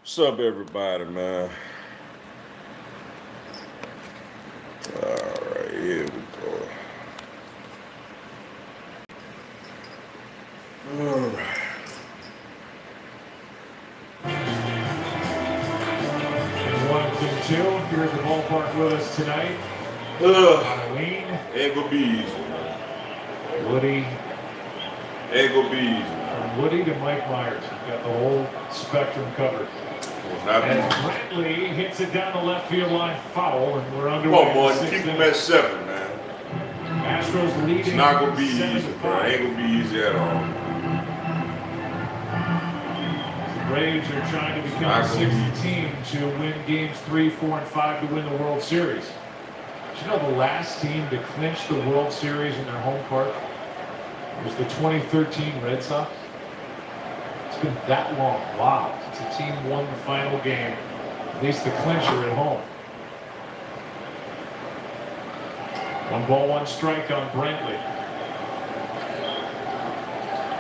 What's up, everybody, man? All right, here we go. All right. 1-2 here at the ballpark with us tonight. Halloween. Ain't gonna be easy. Woody. Ain't gonna be easy. From Woody to Mike Myers. We've got the whole spectrum covered. As Brantley hits it down the left field line foul, and we're underway. Come on, boy. Keep him at 7, man. Astros leading. It's not gonna be easy, bro. Ain't gonna be easy at all. The Braves are trying to become the sixth team to win games 3, 4, and 5 to win the World Series. Did you know the last team to clinch the World Series in their home park was the 2013 Red Sox? It's been that long. Wow. Since the team won the final game, at least the clincher at home. 1-1 on Brantley.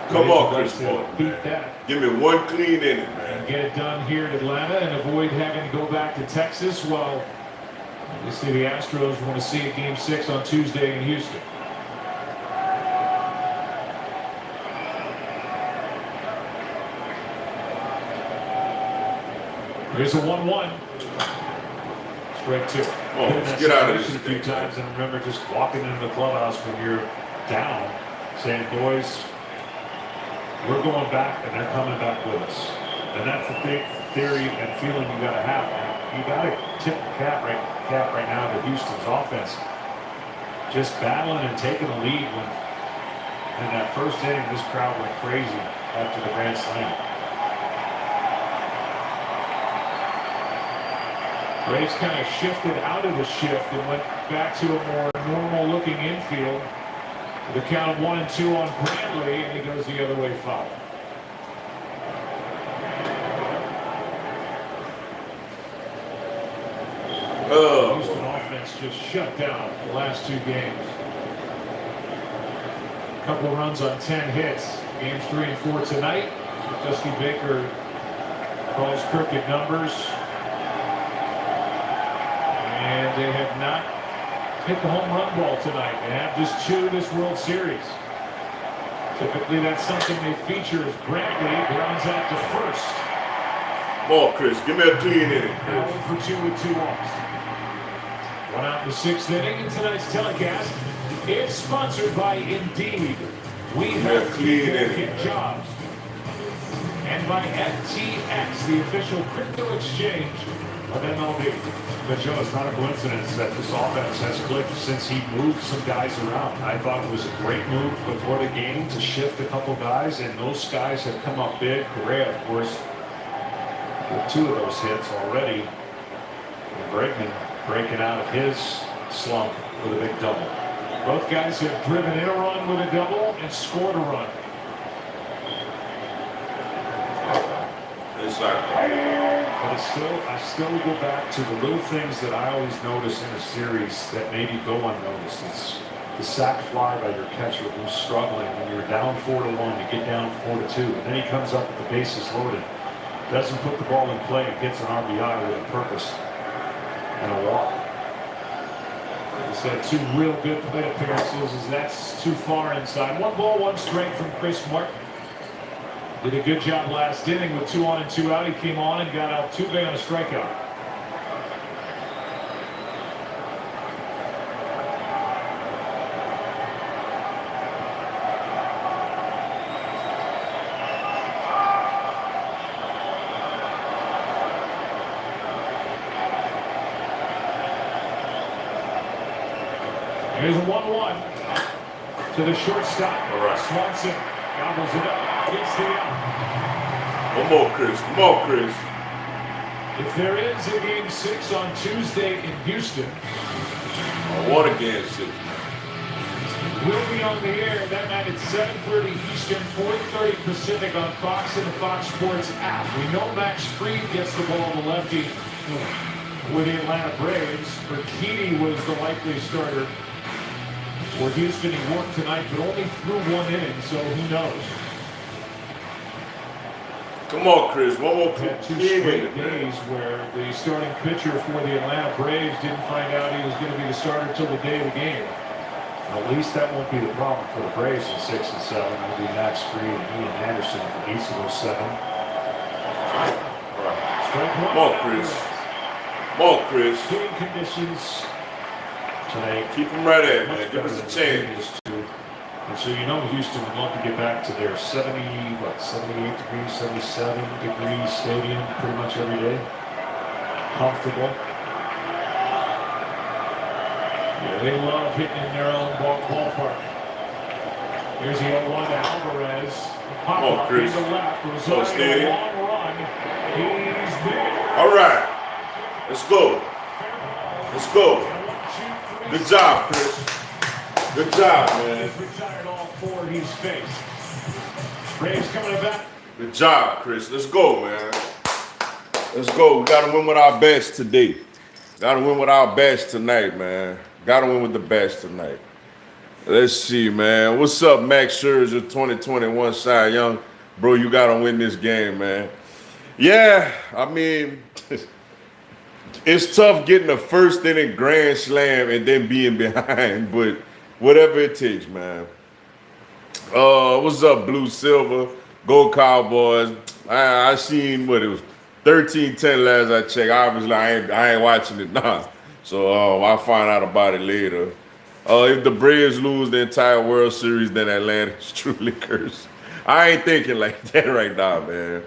Come on, Chris Paul. Beat that. Give me one clean inning, man. And get it done here in Atlanta and avoid having to go back to Texas. Well, obviously the Astros want to see a Game 6 on Tuesday in Houston. Here's a 1-1. Strike 2. Oh, let's get out of this a few times, and remember just walking into the clubhouse when you're down, saying, "Boys, we're going back, and they're coming back with us." And that's the big theory and feeling you got to have. You got to tip the cap right now to Houston's offense. Just battling and taking the lead when in that first inning, this crowd went crazy after the grand slam. Braves kind of shifted out of the shift and went back to a more normal-looking infield. With a count of 1-2 on Brantley, and he goes the other way foul. Houston offense just shut down the last 2 games. A couple of runs on 10 hits. Games 3 and 4 tonight. Dusty Baker calls crooked numbers. And they have not hit the home run ball tonight. They have just 2 this World Series. Typically, that's something they feature as Brantley grounds out to first. Ball, Chris. Give me a clean inning, Now Chris. 1 for 2 with 2 walks. 1 out in the 6th inning. In tonight's telecast, it's sponsored by Indeed. We have clean jobs. And by FTX, the official crypto exchange of MLB. But Joe, it's not a coincidence that this offense has clicked since he moved some guys around. I thought it was a great move before the game to shift a couple guys, and those guys have come up big. Correa, of course, with 2 of those hits already. And Bregman breaking out of his slump with a big double. Both guys have driven in a run with a double and scored a run. But I still go back to the little things that I always notice in a series that maybe go unnoticed. It's the sac fly by your catcher who's struggling when you're down 4-1, you get down 4-2, and then he comes up with the bases loaded, doesn't put the ball in play, and gets an RBI with a purpose and a walk. He's had 2 real good plate appearances, as that's too far inside. 1-1 strike from Chris Martin. Did a good job last inning with 2 on and 2 out. He came on and got Altuve on a strikeout. Here's a 1-1 to the shortstop. All right. Swanson gobbles it up. Gets the out. Come on, Chris. Come on, Chris. If there is a Game 6 on Tuesday in Houston, I want a Game 6. we'll be on the air that night at 7:30 Eastern, 4:30 Pacific on Fox and the Fox Sports app. We know Max Fried gets the ball to lefty with the Atlanta Braves. Burkini was the likely starter for Houston. He worked tonight, but only threw 1 inning, so who knows? Come on, Chris. One more Had two pig in straight it, man. days where the starting pitcher for the Atlanta Braves didn't find out he was going to be the starter until the day of the game. At least that won't be the problem for the Braves in 6 and 7. It'll be Max Fried and Ian Anderson for each of those 7. Come on, Chris. Come on, Chris. Hitting conditions tonight. Keep him right there, man. Give us a chance. And so you know Houston would love to get back to their 78 degrees, 77 degree stadium pretty much every day. Comfortable. Yeah, they love hitting in their own ballpark. Here's the 0-1 to Alvarez. Pop up into left. Rosario, a long run. He's there. All right. Let's go. Let's go. Good job, Chris. Good job, man. He's retired all 4 he's faced. Braves coming back. Good job, Chris. Let's go, man. Let's go. We got to win with our best today. Got to win with our best tonight, man. Got to win with the best tonight. Let's see, man. What's up, Max Scherzer, 2021 Cy Young? Bro, you got to win this game, man. Yeah, I mean, it's tough getting a first inning grand slam and then being behind, but whatever it takes, man. What's up, Blue Silver? Go Cowboys. I seen what it was, 13-10 last I checked. Obviously, I ain't watching it now. So I'll find out about it later. If the Braves lose the entire World Series, then Atlanta is truly cursed. I ain't thinking like that right now, man.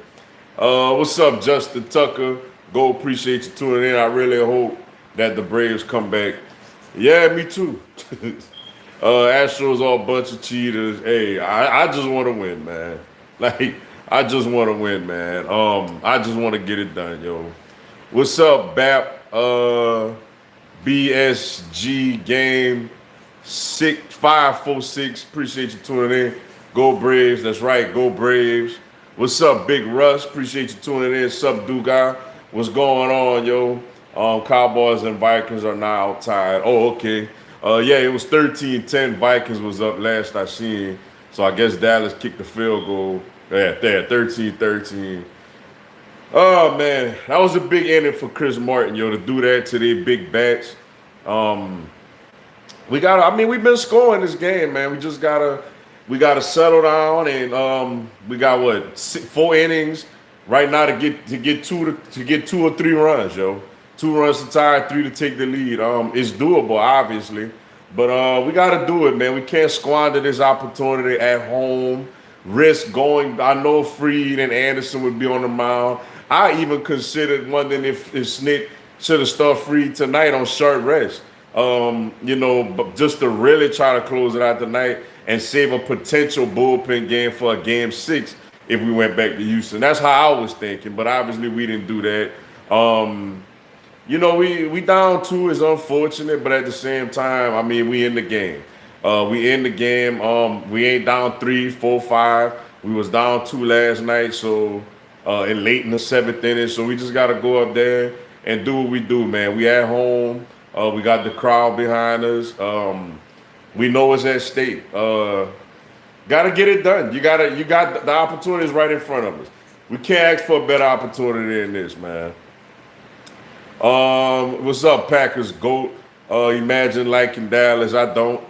What's up, Justin Tucker? Go, appreciate you tuning in. I really hope that the Braves come back. Yeah, me too. Astros all a bunch of cheaters. Hey, I just want to win, man. Like, I just want to win, man. I just want to get it done, yo. What's up, BAP? BSG game 6546. Appreciate you tuning in. Go Braves. That's right. Go Braves. What's up, Big Russ? Appreciate you tuning in. Sup, Duga? What's going on, yo? Cowboys and Vikings are now tied. Oh, okay. Yeah, it was 13-10. Vikings was up last I seen. So I guess Dallas kicked the field goal. Yeah, 13-13. Oh, man. That was a big inning for Chris Martin, yo, to do that to their big bats. We've been scoring this game, man. We gotta settle down, and we got what, 4 innings right now to get 2 or 3 runs, yo. 2 runs to tie, 3 to take the lead. It's doable, obviously, but we got to do it, man. We can't squander this opportunity at home. Risk going. I know Fried and Anderson would be on the mound. I even considered wondering if Snick should have started Fried tonight on short rest. But just to really try to close it out tonight and save a potential bullpen game for a game 6 if we went back to Houston. That's how I was thinking, but obviously we didn't do that. We down 2 is unfortunate, but at the same time, I mean, we in the game. We in the game. We ain't down 3, 4, 5. We was down 2 last night, so and late in the 7th inning. So we just got to go up there and do what we do, man. We at home. We got the crowd behind us. We know it's at stake. Got to get it done. You got the opportunities right in front of us. We can't ask for a better opportunity than this, man. What's up, Packers GOAT? Imagine liking Dallas. I don't.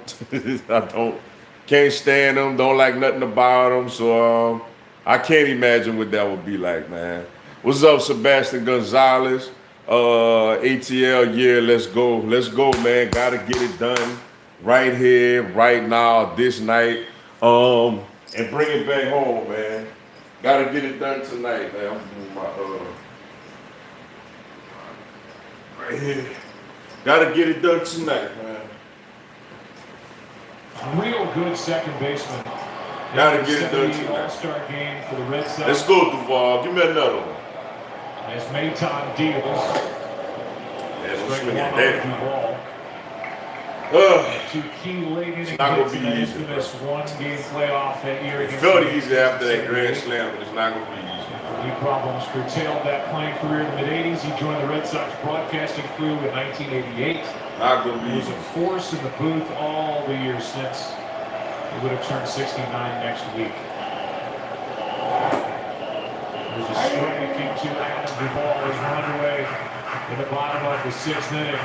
I don't. Can't stand them. Don't like nothing about them. So I can't imagine what that would be like, man. What's up, Sebastian Gonzalez? ATL, yeah, let's go. Let's go, man. Gotta get it done right here, right now, this night. And bring it back home, man. Gotta get it done tonight, man. I'm doing my right here. Gotta get it done tonight, man. Real good second baseman. Gotta get it done tonight. All-Star game for the Red Sox. Let's go, Duval. Give me another one. As Mayton deals. Let's swing it there. To key late inning it's not gonna be hits easy, in this one-game playoff that year. It felt easy after that grand slam, but it's not gonna be easy. Knee problems curtailed that playing career in the mid-'80s. He joined the Red Sox broadcasting crew in 1988. Not gonna be He was easy. a force in the booth all the years since. He would have turned 69 next week. There's a striking to Adam Duvall as we're underway in the bottom of the 6th inning.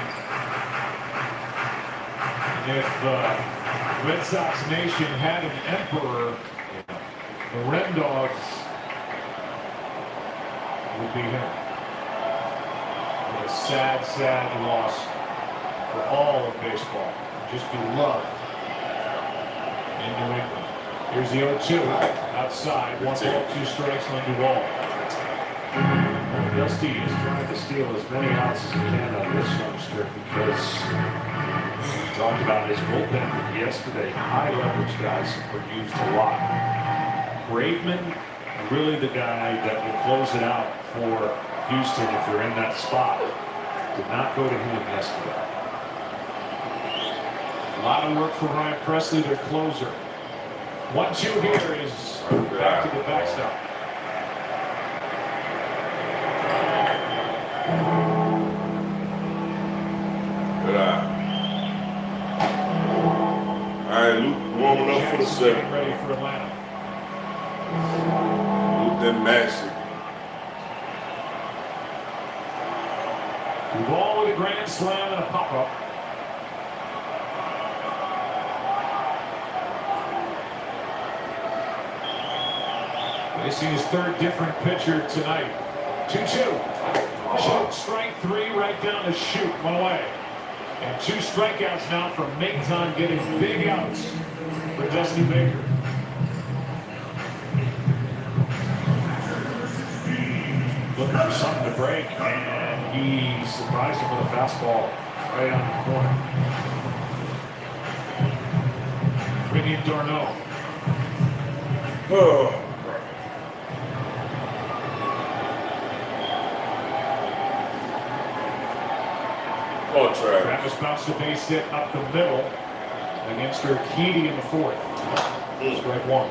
If Red Sox Nation had an emperor, the Ren Dog would be him. What a sad, sad loss for all of baseball. Just beloved in New England. Here's the 0-2 outside. 1 ball, 2 strikes on Duvall. Dusty is trying to steal as many outs as he can out of this youngster because we talked about his bullpen yesterday. High leverage guys are used a lot. Braidman, really the guy that will close it out for Houston if they're in that spot. Did not go to him yesterday. A lot of work for Ryan Presley, their closer. 1-2 here is back to the backstop. Good eye. All right, Luke warming up for the 7th. Ready for Atlanta. Luke then Maxey. Duvall with a grand slam and a pop-up. Facing his 3rd different pitcher tonight. 2-2. Choke, strike 3 right down the chute. 1 away. And 2 strikeouts now from Maton getting big outs for Dusty Baker. Looking for something to break, and he surprised him with a fastball right on the corner. Bringing Darno. Oh. Oh, Travis bounced a base hit up the middle against Urquidy in the 4th. Strike 1.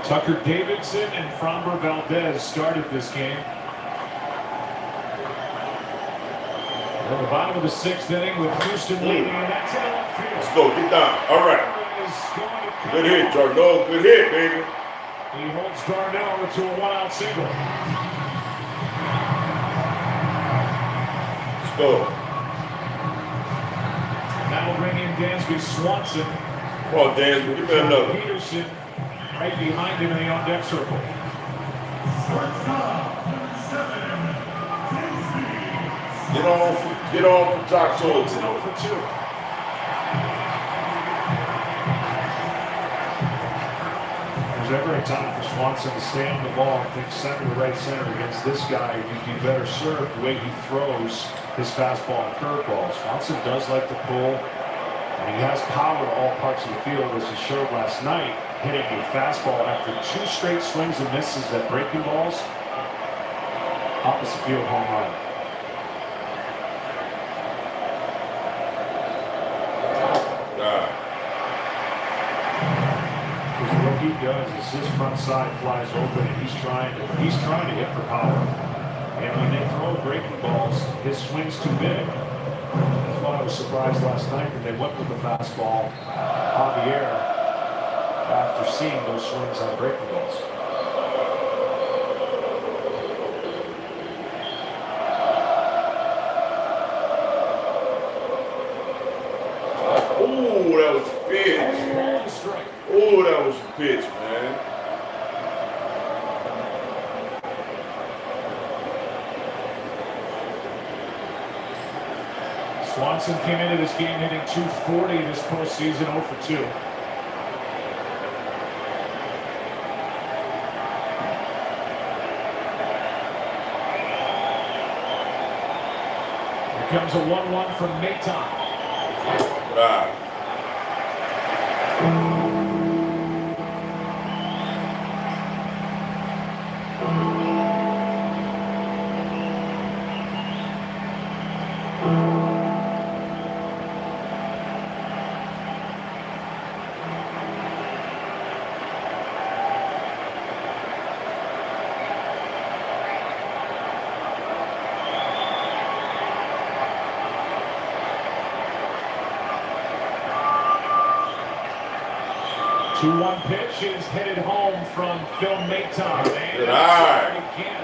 Tucker Davidson and Framber Valdez started this game. We're at the bottom of the 6th inning with Houston leading, and that's in left field. Let's go, get down. All right. Good hit, Darno. Good hit, baby. He holds Darno to a 1-out single. Let's go. That'll bring in Dansby Swanson. Come on, Dansby. Give me another. Peterson right behind him in the on-deck circle. Get on for Jock Toles. 0 for 2. There's ever a time for Swanson to stay on the ball and think center to right center against this guy. He'd be better served the way he throws his fastball and curveball. Swanson does like to pull, and he has power to all parts of the field, as he showed last night, hitting a fastball after 2 straight swings and misses at breaking balls. Opposite field home run. What he does is his front side flies open, and he's trying to hit for power. And when they throw breaking balls, his swing's too big. That's why I was surprised last night that they went with the fastball Javier after seeing those swings on breaking balls. Ooh, that was a pitch. Ooh, that was a pitch, man. Swanson came into this game hitting .240 this postseason, 0 for 2. Here comes a 1-1 from Maton. 2-1 pitch is headed home from Phil Maton. Good eye. Again.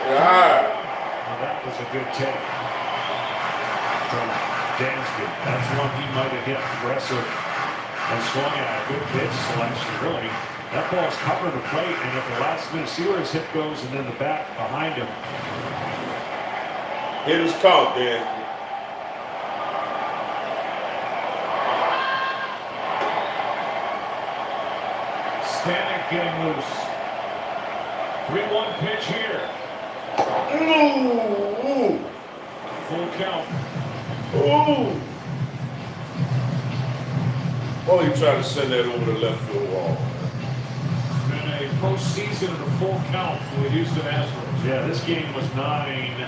Good eye. Well, that was a good take from Dansby. That's one he might have hit aggressive and swung at. A good pitch selection, really. That ball's covering the plate, and at the last minute, see where his hip goes, and then the bat behind him. Hit his count, Dan. Stanek getting loose. 3-1 pitch here. Ooh. Full count. Ooh. Oh, he tried to send that over the left field wall. Been a postseason and a full count for the Houston Astros. Yeah, this game was 9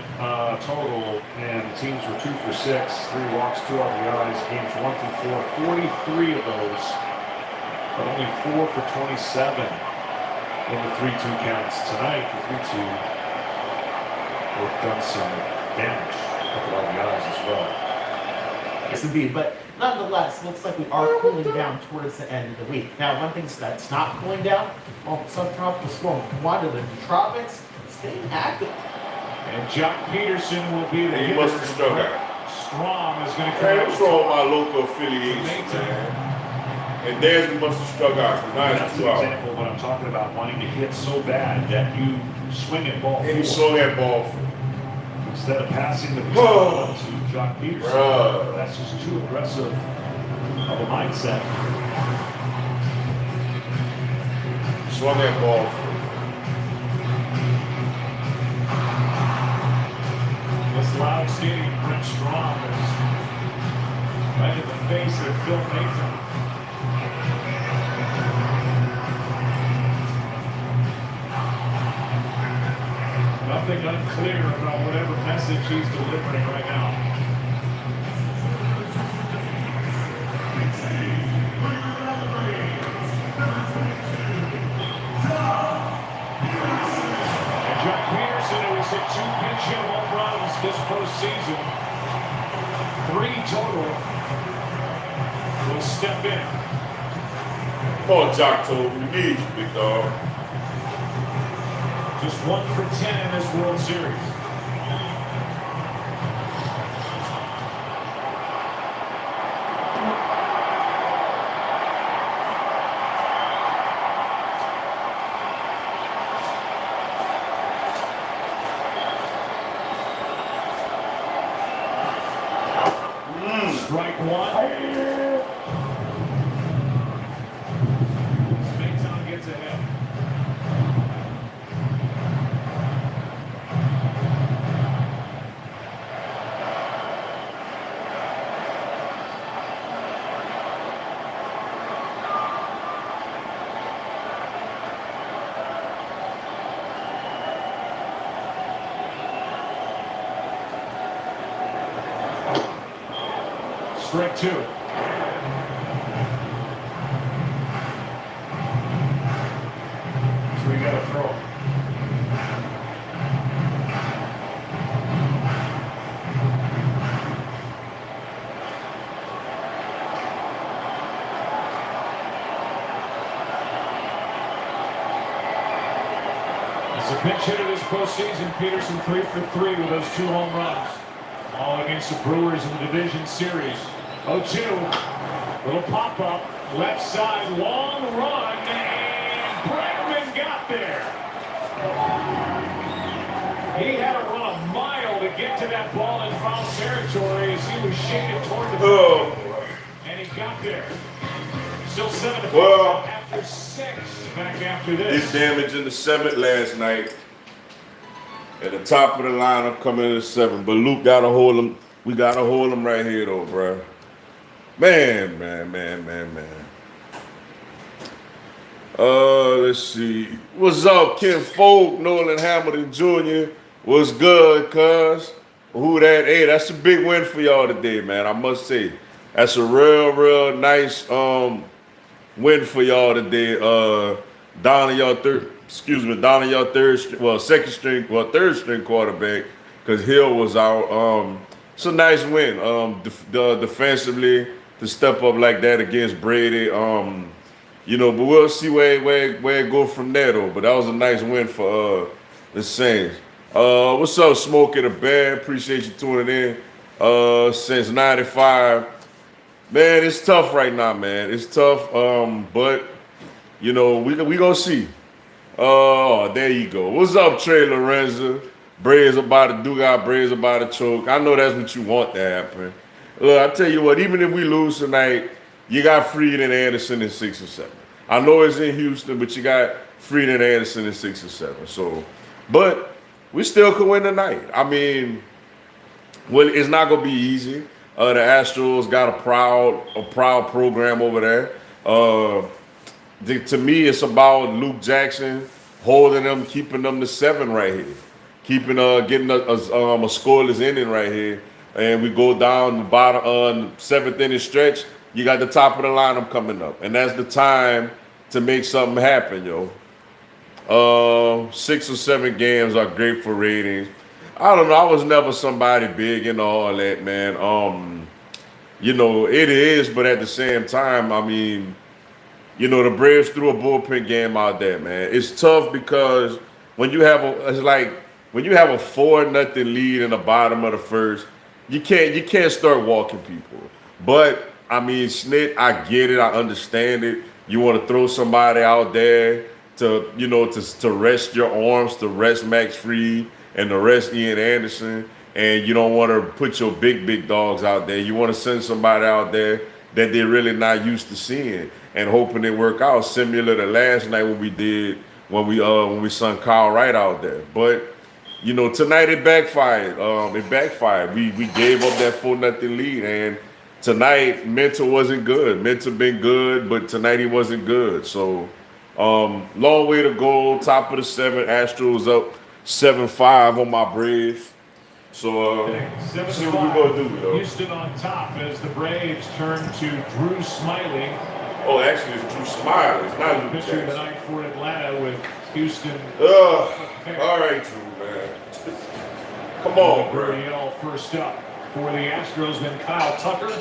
total, and the teams were 2 for 6, 3 walks, 2 RBIs. Games 1 through 4, 43 of those, but only 4 for 27 in the 3-2 counts. Tonight, the 3-2 have done some damage. A couple RBIs as well. Yes, indeed. But nonetheless, looks like we are cooling down towards the end of the week. Now, one thing that's not cooling down, well, subtropical storm Wanda, the tropics, staying active. And Jock Peterson will be the He hitter. must have struck out. Strom is going to come Hey, out. what's wrong with my local affiliation, man? And Dansby must have struck out. Now That's it's an 2 out. example of what I'm talking about, wanting to hit so bad that you swing at ball And he four. swung that ball for Instead of passing the baton to Jock Peterson. Bruh. That's just too aggressive of a mindset. swung that ball for. This loud stadium, Brent Strom is right in the face of Phil Maton. Nothing unclear about whatever message he's delivering right now. And Jock Peterson, who has hit 2 pinch hit home runs this postseason, 3 total, will step in. Come on, Jock Toad. We need you, big dog. Just 1 for 10 in this World Series. Strike 1. Maton gets ahead. Strike 2. So we got to throw. As a pinch hitter this postseason, Peterson 3 for 3 with those 2 home runs. All against the Brewers in the division series. 0-2. Little pop-up. Left side, long run, and Bregman got there. He had to run a mile to get to that ball in foul territory as he was shaking toward the Oh, and he got there. Still 7 to Well, after 6 back after did this. damage in the 7th last night. At the top of the lineup coming in the 7th. But Luke got to hold him. We got to hold him right here, though, bro. Man. Let's see. What's up, Ken Folk, Nolan Hamilton Jr.? What's good, cuz? Who that? Hey, that's a big win for y'all today, man. I must say. That's a real nice win for y'all today. Down y'all third string quarterback, because Hill was out. It's a nice win. Defensively to step up like that against Brady. But we'll see where it go from there though. But that was a nice win for the Saints. What's up, Smokey the Bear? Appreciate you tuning in. Since '95, man, it's tough right now, man. It's tough. But we gonna see. Oh, there you go. What's up, Trey Lorenzo? Braves about to do out. Braves about to choke. I know that's what you want to happen. Look, I tell you what. Even if we lose tonight, you got Freed and Anderson in 6 or 7. I know it's in Houston, but you got Freed and Anderson in 6 or 7. So, but we still could win tonight. I mean, well, it's not gonna be easy. The Astros got a proud program over there. To me, it's about Luke Jackson holding them, keeping them to 7 right here, getting a scoreless inning right here, and we go down the bottom 7th inning stretch. You got the top of the lineup coming up, and that's the time to make something happen, yo. 6 or 7 games are great for ratings. I don't know. I was never somebody big into all that, man. It is, but at the same time, I mean, the Braves threw a bullpen game out there, man. It's tough because when you have a 4-0 lead in the bottom of the first, you can't start walking people. But I mean, Snit, I get it, I understand it. You want to throw somebody out there to rest your arms, to rest Max Fried and to rest Ian Anderson, and you don't want to put your big dogs out there. You want to send somebody out there that they're really not used to seeing and hoping it work out, similar to last night when we sent Kyle Wright out there. But tonight it backfired. We gave up that 4-0 lead, and tonight Mentor wasn't good. Mentor been good, but tonight he wasn't good. So long way to go. Top of the 7. Astros up 7-5 on my Braves. So see what we're gonna do, though. Houston on top as the Braves turn to Drew Smiley. Oh, actually, it's Drew Smiley. It's not Luke Pitcher Jackson. tonight for Atlanta with Houston. All right, Drew, man. Come on, bro. Gurriel first up for the Astros, then Kyle Tucker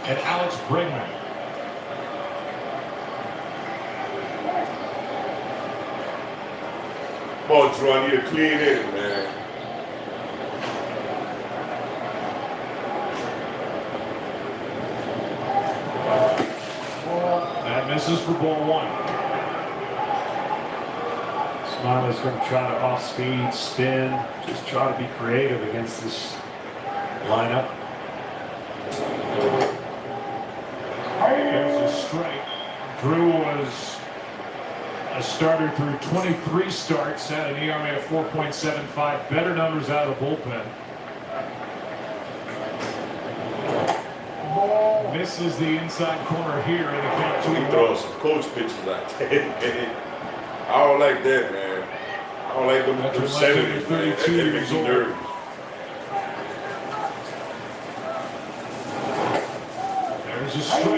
and Alex Bregman. Come on, Drew. I need a clean inning, man. That misses for ball 1. Smiley's going to try to off-speed, spin, just try to be creative against this lineup. There's a strike. Drew was a starter through 23 starts, had an ERA of 4.75, better numbers out of the bullpen. Misses the inside corner here in the count. He throws some coach pitches out there. I don't like that, man. I don't like them senators, man. That makes me nervous. There's a strike. I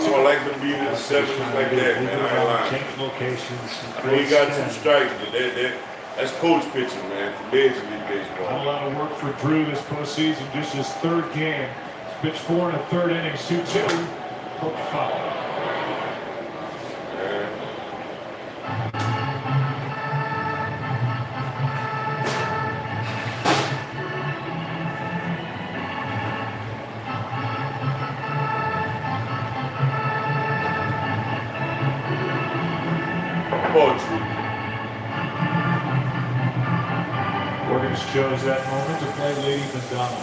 don't like them being in the 70s like that, man. I ain't lying. Change locations. I know he got 2 strikes, but that's coach pitching, man, for Major League Baseball. A lot of work for Drew this postseason, just his 3rd game. He's pitched 4 in the 3rd innings, 2-2. Hook foul. Warriors chose that moment to play Lady Madonna.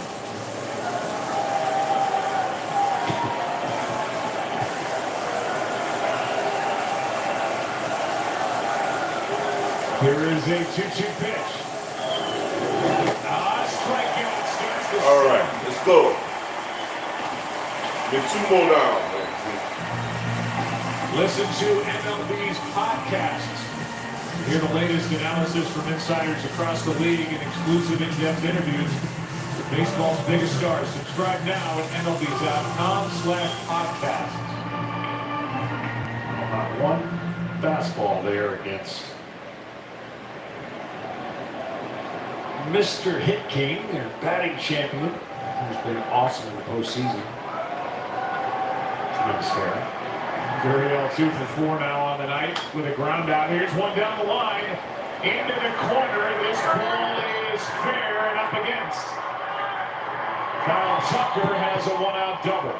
Here is a 2-2 pitch. Strikeout starts the All right, let's go. Get 2 more down, man. Listen to MLB's podcasts. Hear the latest analysis from insiders across the league and exclusive in-depth interviews with baseball's biggest stars. Subscribe now at MLB.com/podcast. Not one fastball there against Mr. Hit King, their batting champion, who's been awesome in the postseason. Tremendous hair. Gurriel 2 for 4 now on the night with a ground out. Here's one down the line. Into the corner. This ball is fair and up against. Kyle Tucker has a one-out double.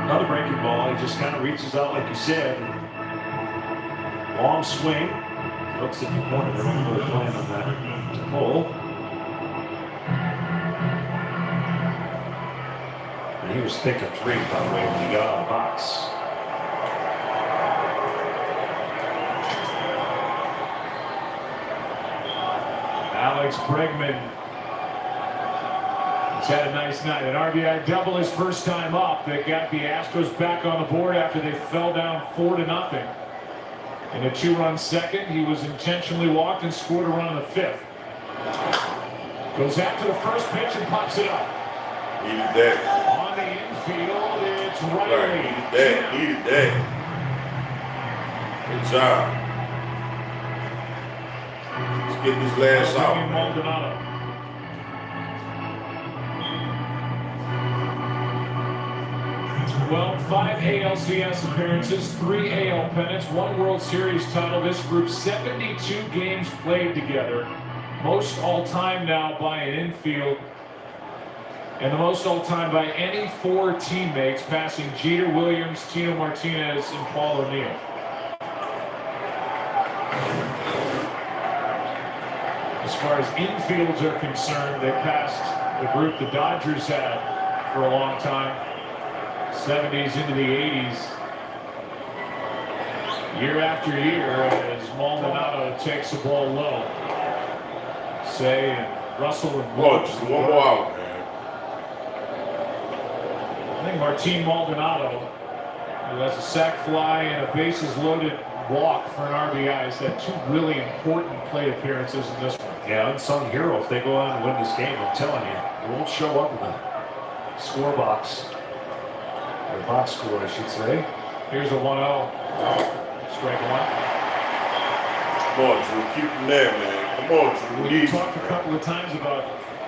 Another breaking ball. He just kind of reaches out like you said. Long swing. Looks at the corner. They're not really playing on that hole. And he was thinking 3, by the way, when he got out of the box. Alex Bregman has had a nice night. An RBI double his first time up. They got the Astros back on the board after they fell down 4-0. In a 2-run second, he was intentionally walked and scored a run in the 5th. Goes after the first pitch and pops it up. Needed that. On the infield, it's Riley. Right, needed that. Good job. Let's get this last out, man. Maldonado. Well, 5 ALCS appearances, 3 AL pennants, 1 World Series title. This group 72 games played together. Most all-time now by an infield. And the most all-time by any 4 teammates, passing Jeter, Williams, Tino Martinez, and Paul O'Neill. As far as infields are concerned, they passed the group the Dodgers had for a long time. 70s into the 80s. Year after year, as Maldonado takes the ball low. Say, and Russell and Oh, just one more out, man. I think Martin Maldonado, who has a sac fly and a bases loaded walk for an RBI, has had 2 really important plate appearances in this one. Yeah, unsung hero. If they go on and win this game, I'm telling you, he won't show up in the score box. Or box score, I should say. Here's a 1-0. Strike 1. Come on, Drew. Keep him there, man. Come on, Drew. We talked a couple of times about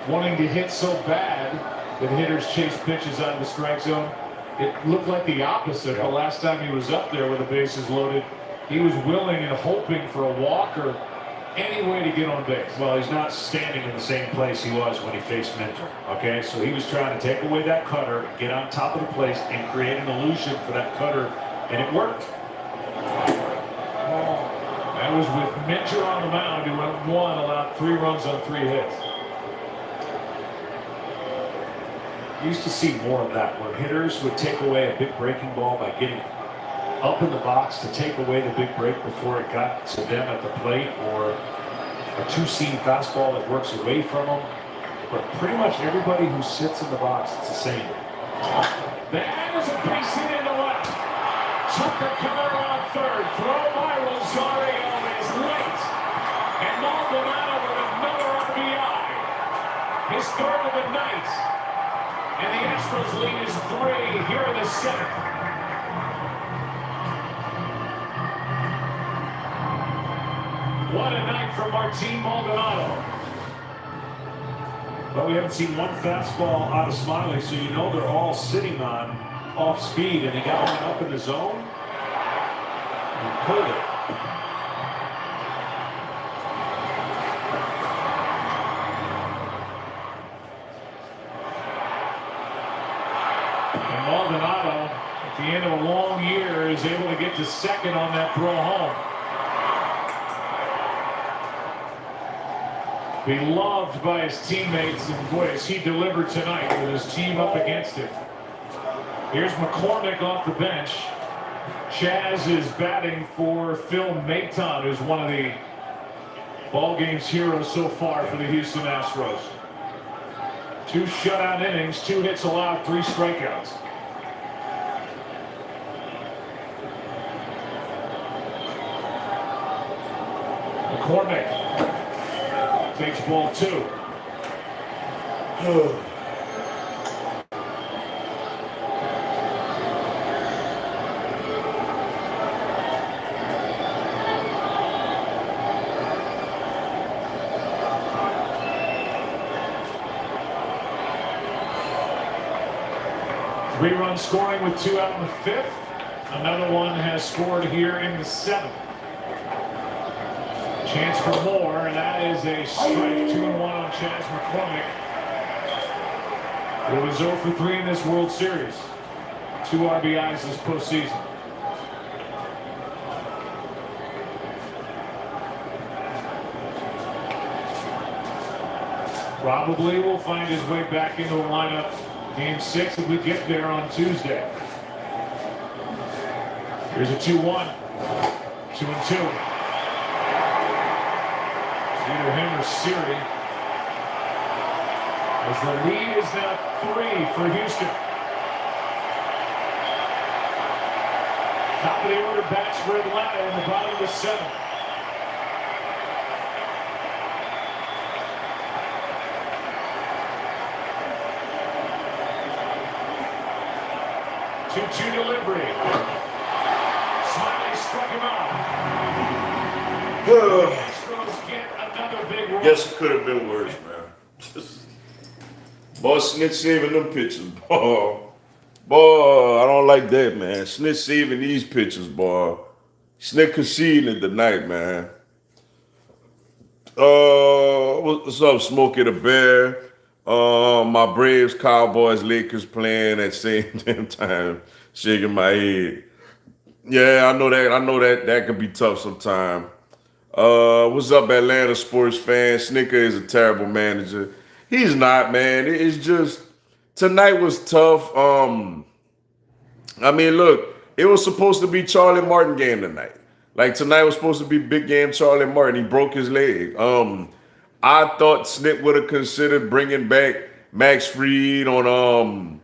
wanting to hit so bad that hitters chase pitches out of the strike zone. It looked like the opposite the last time he was up there with the bases loaded. He was willing and hoping for a walk or any way to get on base. Well, he's not standing in the same place he was when he faced Minter. Okay, so he was trying to take away that cutter, get on top of the plate, and create an illusion for that cutter, and it worked. That was with Minter on the mound, who went 1, allowed 3 runs on 3 hits. You used to see more of that where hitters would take away a big breaking ball by getting up in the box to take away the big break before it got to them at the plate, or a 2-seam fastball that works away from them. But pretty much everybody who sits in the box, it's the same. That is a base hit into left. Tucker coming around third. Throw by Rosario is late. And Maldonado with another RBI. His 3rd of the night. And the Astros lead is 3 here in the 7th. What a night for Martin Maldonado. But we haven't seen one fastball out of Smiley, so you know they're all sitting on off speed, and they got one up in the zone and pulled it. And Maldonado, at the end of a long year, is able to get to second on that throw home. Beloved by his teammates, and boy, as he delivered tonight with his team up against him. Here's McCormick off the bench. Chaz is batting for Phil Maton, who's one of the ball game's heroes so far for the Houston Astros. 2 shutout innings, 2 hits allowed, 3 strikeouts. McCormick takes ball 2. 3-run scoring with 2 out in the 5th. Another one has scored here in the 7th. Chance for more, and that is a strike. 2-1 on Chas McCormick. It was 0 for 3 in this World Series. 2 RBIs this postseason. Probably will find his way back into the lineup Game 6 if we get there on Tuesday. Here's a 2-1. 2-2. It's either him or Siri. As the lead is now 3 for Houston. Top of the order bats for Atlanta in the bottom of the 7th. Two delivery. Smiley struck him out. Astros get another big one. Guess it could have been worse, man. Boy, Snitch saving them pitches, boy. Boy, I don't like that, man. Snitch saving these pitches, boy. Snitch conceding tonight, man. What's up, Smokey the Bear? My Braves, Cowboys, Lakers playing at the same damn time. Shaking my head. Yeah, I know that could be tough sometime. What's up, Atlanta sports fans? Snicker is a terrible manager. He's not, man. It's just tonight was tough. I mean, look, it was supposed to be Charlie Martin game tonight. Like tonight was supposed to be big game Charlie Martin. He broke his leg. I thought Snip would have considered bringing back Max Fried on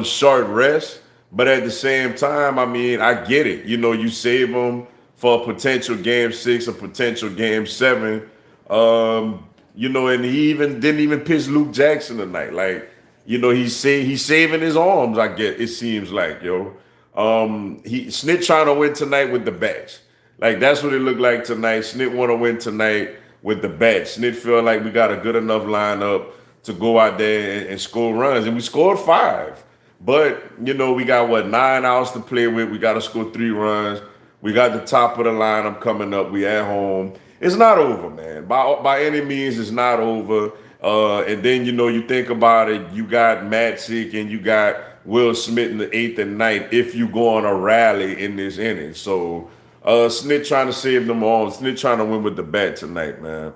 short rest, but at the same time, I mean, I get it. You know, you save him for a potential game 6, a potential game 7. You know, and he didn't even pitch Luke Jackson tonight. Like, you know, he's saving his arms. I get it seems like Snit trying to win tonight with the bats. Like that's what it looked like tonight. Snit want to win tonight with the bats. Snit feel like we got a good enough lineup to go out there and score runs, and we scored 5. But you know, we got 9 outs to play with. We got to score 3 runs. We got the top of the lineup coming up. We at home. It's not over, man. By any means, it's not over. And then you know, you think about it. You got Matzik and you got Will Smith in the 8th and 9th. If you go on a rally in this inning, so Snit trying to save them all. Snit trying to win with the bat tonight, man.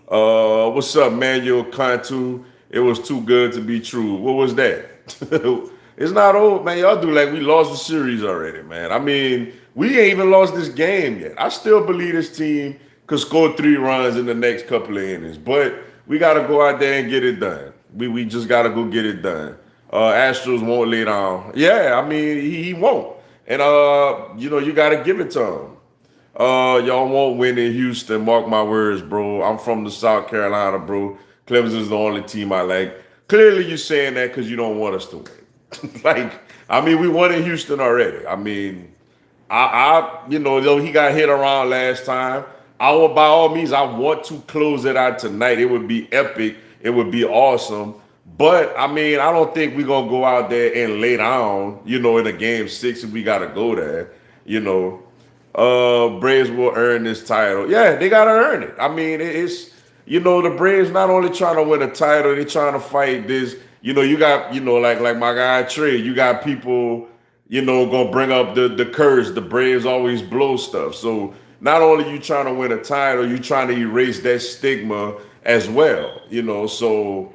What's up, Manuel Cantu? It was too good to be true. What was that? It's not over, man. Y'all do like we lost the series already, man. I mean, we ain't even lost this game yet. I still believe this team could score 3 runs in the next couple of innings, but we got to go out there and get it done. We just got to go get it done. Astros won't lay down. Yeah, I mean, he won't. And, you know, you got to give it to him. Y'all won't win in Houston. Mark my words, bro. I'm from the South Carolina, bro. Clemson's the only team I like. Clearly, you're saying that because you don't want us to win. Like, I mean, we won in Houston already. I mean, you know, though he got hit around last time, by all means, I want to close it out tonight. It would be epic. It would be awesome. But, I mean, I don't think we're going to go out there and lay down, you know, in a game 6 if we got to go there, you know. Braves will earn this title. Yeah, they got to earn it. I mean, it's, you know, the Braves not only trying to win a title, they trying to fight this. You know, you got, you know, like my guy Trey, you got people, you know, gonna bring up the curse. The Braves always blow stuff. So not only you trying to win a title, you trying to erase that stigma as well. You know, so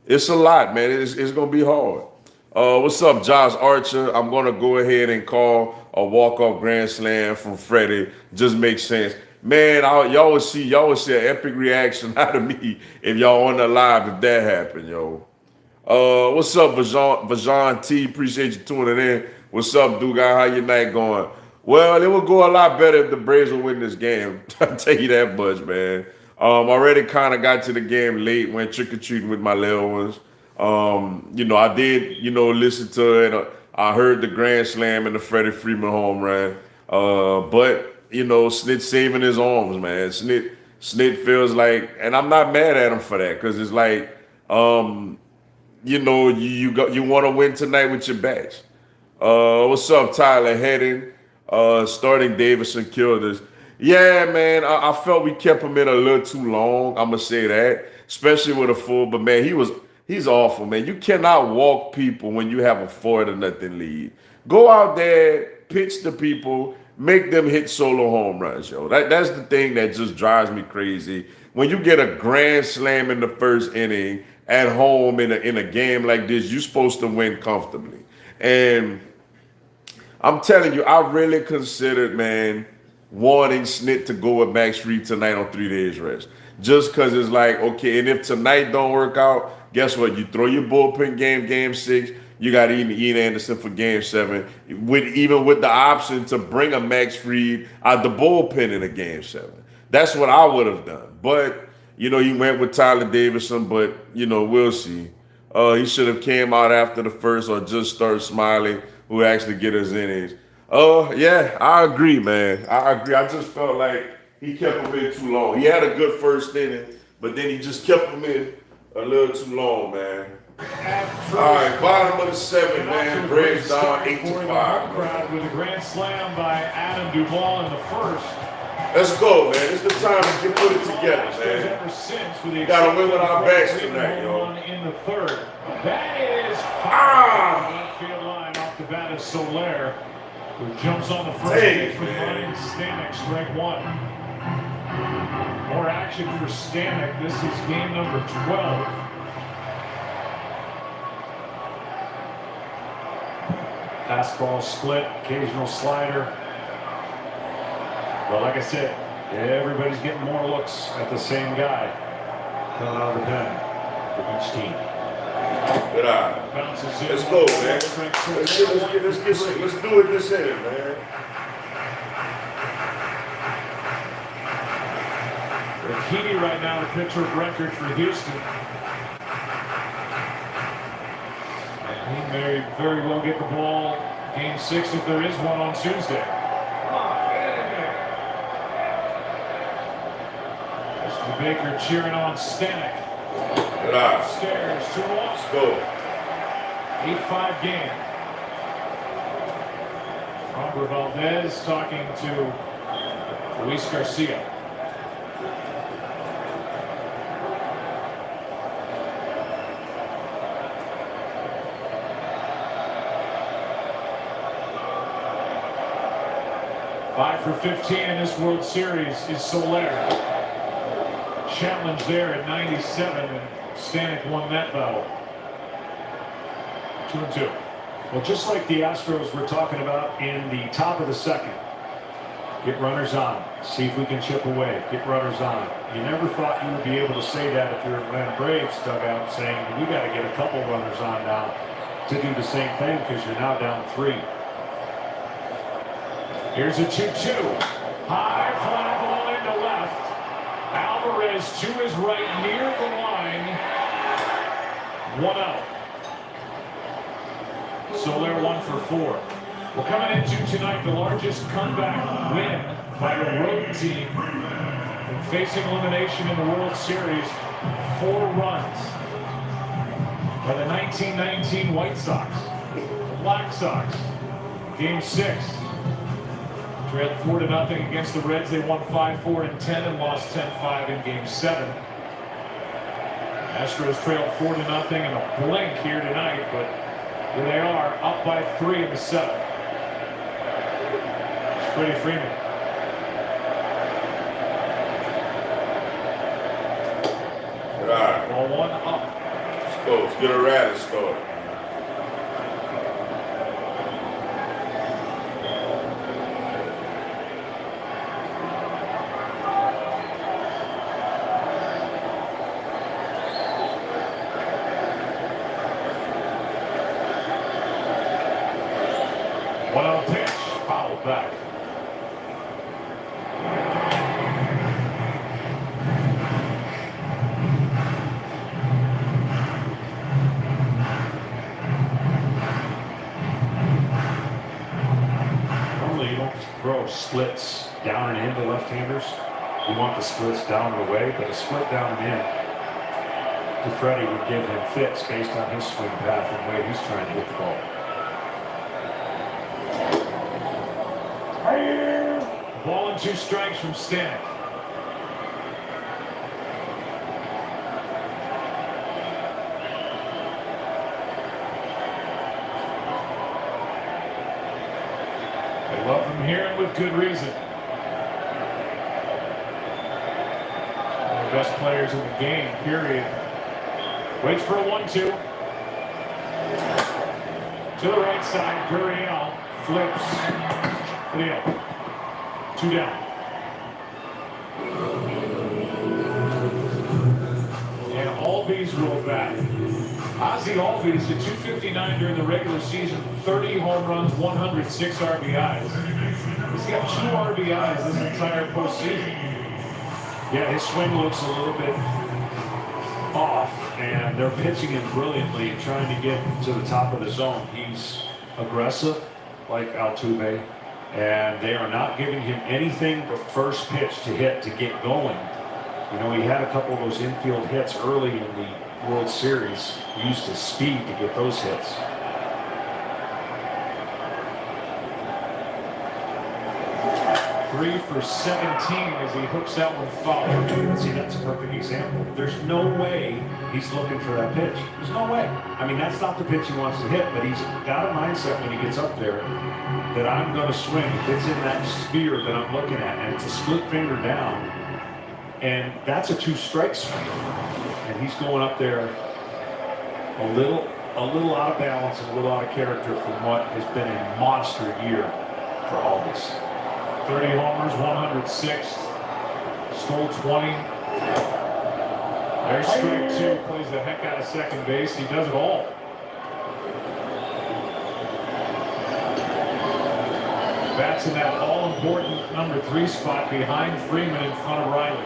it's a lot, man. It's gonna be hard. What's up, Josh Archer? I'm gonna go ahead and call a walk-off grand slam from Freddie. Just makes sense. Man, y'all would see an epic reaction out of me if y'all on the live if that happened, yo. What's up, Vajon T? Appreciate you tuning in. What's up, dude? How your night going? Well, it would go a lot better if the Braves would win this game. I'll tell you that much, man. Already kind of got to the game late, went trick-or-treating with my little ones. You know, I did, you know, listen to it. I heard the grand slam and the Freddie Freeman home run. But, you know, Snit saving his arms, man. Snit feels like, and I'm not mad at him for that, because it's like, you want to win tonight with your bats. What's up, Tyler Heading? Starting Davison killed us. Yeah, man, I felt we kept him in a little too long. I'm gonna say that, especially with a full. But man, he's awful, man. You cannot walk people when you have a 4-0 lead. Go out there, pitch to people, make them hit solo home runs, yo. That's the thing that just drives me crazy. When you get a grand slam in the first inning at home in a game like this, you're supposed to win comfortably. And I'm telling you, I really considered, man, wanting Snit to go with Max Fried tonight on 3 days rest. Just because it's like, okay, and if tonight don't work out, guess what? You throw your bullpen game 6. You got Ian Anderson for game 7, even with the option to bring a Max Fried out the bullpen in a game 7. That's what I would have done. But, he went with Tyler Davison, but, we'll see. He should have came out after the first or just started smiling, who actually get his innings. Yeah, I agree, man. I agree. I just felt like he kept him in too long. He had a good first inning, but then he just kept him in a little too long, man. All right, bottom of the 7th, man. Braves down 8-5. With a grand slam by Adam Duvall in the first. Let's go, man. It's the time to put it together, man. We gotta win with our backs tonight, yo. In the third. That is field line off the bat of Soler, who jumps on the first base with Ryan Stanek, strike 1. More action for Stanek. This is game number 12. Fastball split, occasional slider. But like I said, everybody's getting more looks at the same guy coming out of the pen for each team. Good eye. Let's go, man. Let's do it this inning, man. Ricchini right now, the pitcher of record for Houston. And he may very well get the ball game 6 if there is one on Tuesday. Mr. Baker cheering on Stanek. Good eye. Stairs, 2-1. Let's go. 8-5 game. Framber Valdez talking to Luis Garcia. Five for 15 in this World Series is Soler. Challenge there at 97, and Stanek won that battle. 2-2. Well, just like the Astros we're talking about in the top of the 2nd. Get runners on. See if we can chip away. Get runners on. You never thought you would be able to say that if you're in Atlanta Braves dugout, saying we got to get a couple runners on now to do the same thing because you're now down 3. Here's a 2-2. High fly ball into left. Alvarez to his right near the line. 1 out. Soler 1 for 4. We're coming into tonight the largest comeback win by a road team and facing elimination in the World Series. 4 runs by the 1919 White Sox. The Black Sox. Game 6. Trailed 4-0 against the Reds. They won 5-4 and 10 and lost 10-5 in game 7. Astros trailed 4-0 in a blink here tonight, but here they are, up by 3 in the 7th. Freddie Freeman. All right. Ball 1 up. Let's go. Let's get a rally started. Pitch, fouled back. Normally you don't throw splits down and into left-handers. You want the splits down and away, but a split down and in Freddie would give him fits based on his swing path and the way he's trying to hit the ball. Ball and 2 strikes from Stanek. They love him here and with good reason. One of the best players in the game, period. Waits for a 1-2. To the right side, Gurriel flips. Leo. 2 down. And Albies will bat. Ozzie Albies at 259 during the regular season, 30 home runs, 106 RBIs. He's got 2 RBIs this entire postseason. Yeah, his swing looks a little bit off, and they're pitching him brilliantly, trying to get to the top of the zone. He's aggressive, like Altuve, and they are not giving him anything but first pitch to hit to get going. You know, he had a couple of those infield hits early in the World Series. He used his speed to get those hits. Three for 17 as he hooks that one foul. See, that's a perfect example. There's no way he's looking for that pitch. There's no way. I mean, that's not the pitch he wants to hit, but he's got a mindset when he gets up there that I'm going to swing. It's in that sphere that I'm looking at, and it's a split finger down. And that's a 2-strike swing. And he's going up there a little out of balance and a little out of character from what has been a monster year for Aldis. 30 homers, 106, stole 20. There's strike 2, plays the heck out of second base. He does it all. Bats in that all-important number 3 spot behind Freeman in front of Riley.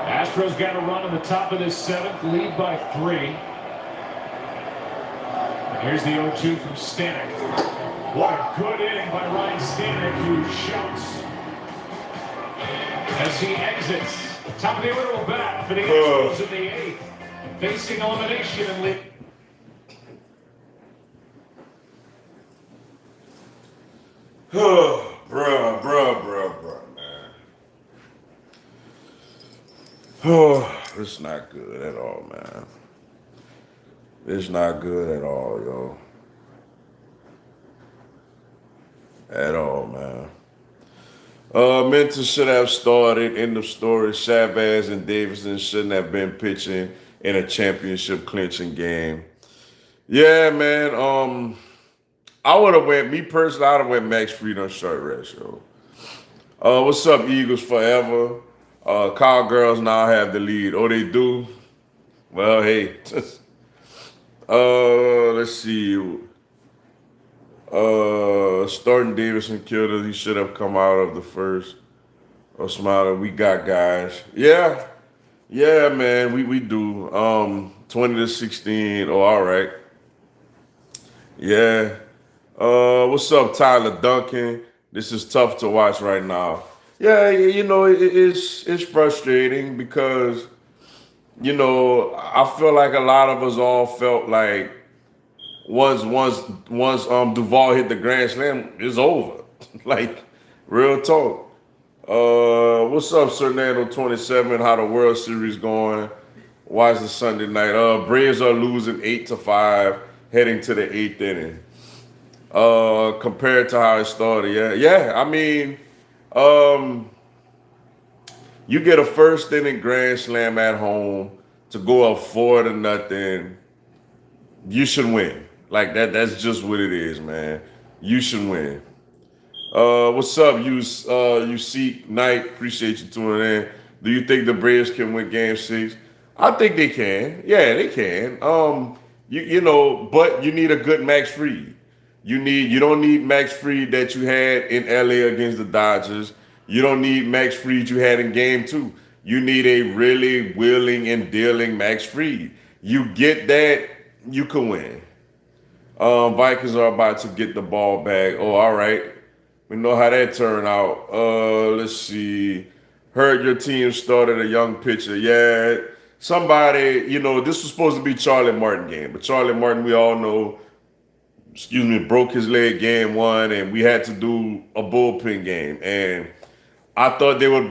Astros got a run in the top of this 7th, lead by 3. And here's the 0-2 from Stanek. What a good inning by Ryan Stanek, who shouts as he exits. Top of the order will bat for the Astros in the 8th, facing elimination and lead. Bruh, man. Oh, it's not good at all, man. It's not good at all, yo. At all, man. Minter should have started. End of story. Chavez and Davidson shouldn't have been pitching in a championship clinching game. Yeah, man. I would have went, me personally, I would have went Max Fried on short rest, yo. What's up, Eagles forever? Cowgirls now have the lead. Oh, they do? Well, hey. Let's see. Starting Davidson killed us. He should have come out of the first. Oh, Smiler, we got guys. Yeah, man, we do. 20-16. Oh, all right. Yeah. What's up, Tyler Duncan? This is tough to watch right now. Yeah, you know, it's frustrating because, you know, I feel like a lot of us all felt like once Duvall hit the grand slam, it's over. Like, real talk. What's up, Fernando 27? How the World Series going? Watch the Sunday night. Braves are losing 8-5, heading to the 8th inning. Compared to how it started, yeah. I mean, you get a first inning grand slam at home to go up 4-0. You should win. Like that's just what it is, man. You should win. What's up, you Seek Knight? Appreciate you tuning in. Do you think the Braves can win Game 6? I think they can. Yeah, they can. You know, but you need a good Max Fried. You don't need Max Fried that you had in LA against the Dodgers. You don't need Max Fried you had in Game 2. You need a really willing and dealing Max Fried. You get that, you can win. Vikings are about to get the ball back. Oh, all right. We know how that turned out. Let's see. Heard your team started a young pitcher. Yeah, somebody, this was supposed to be Charlie Martin game, but Charlie Martin, we all know, broke his leg game one, and we had to do a bullpen game. And I thought they would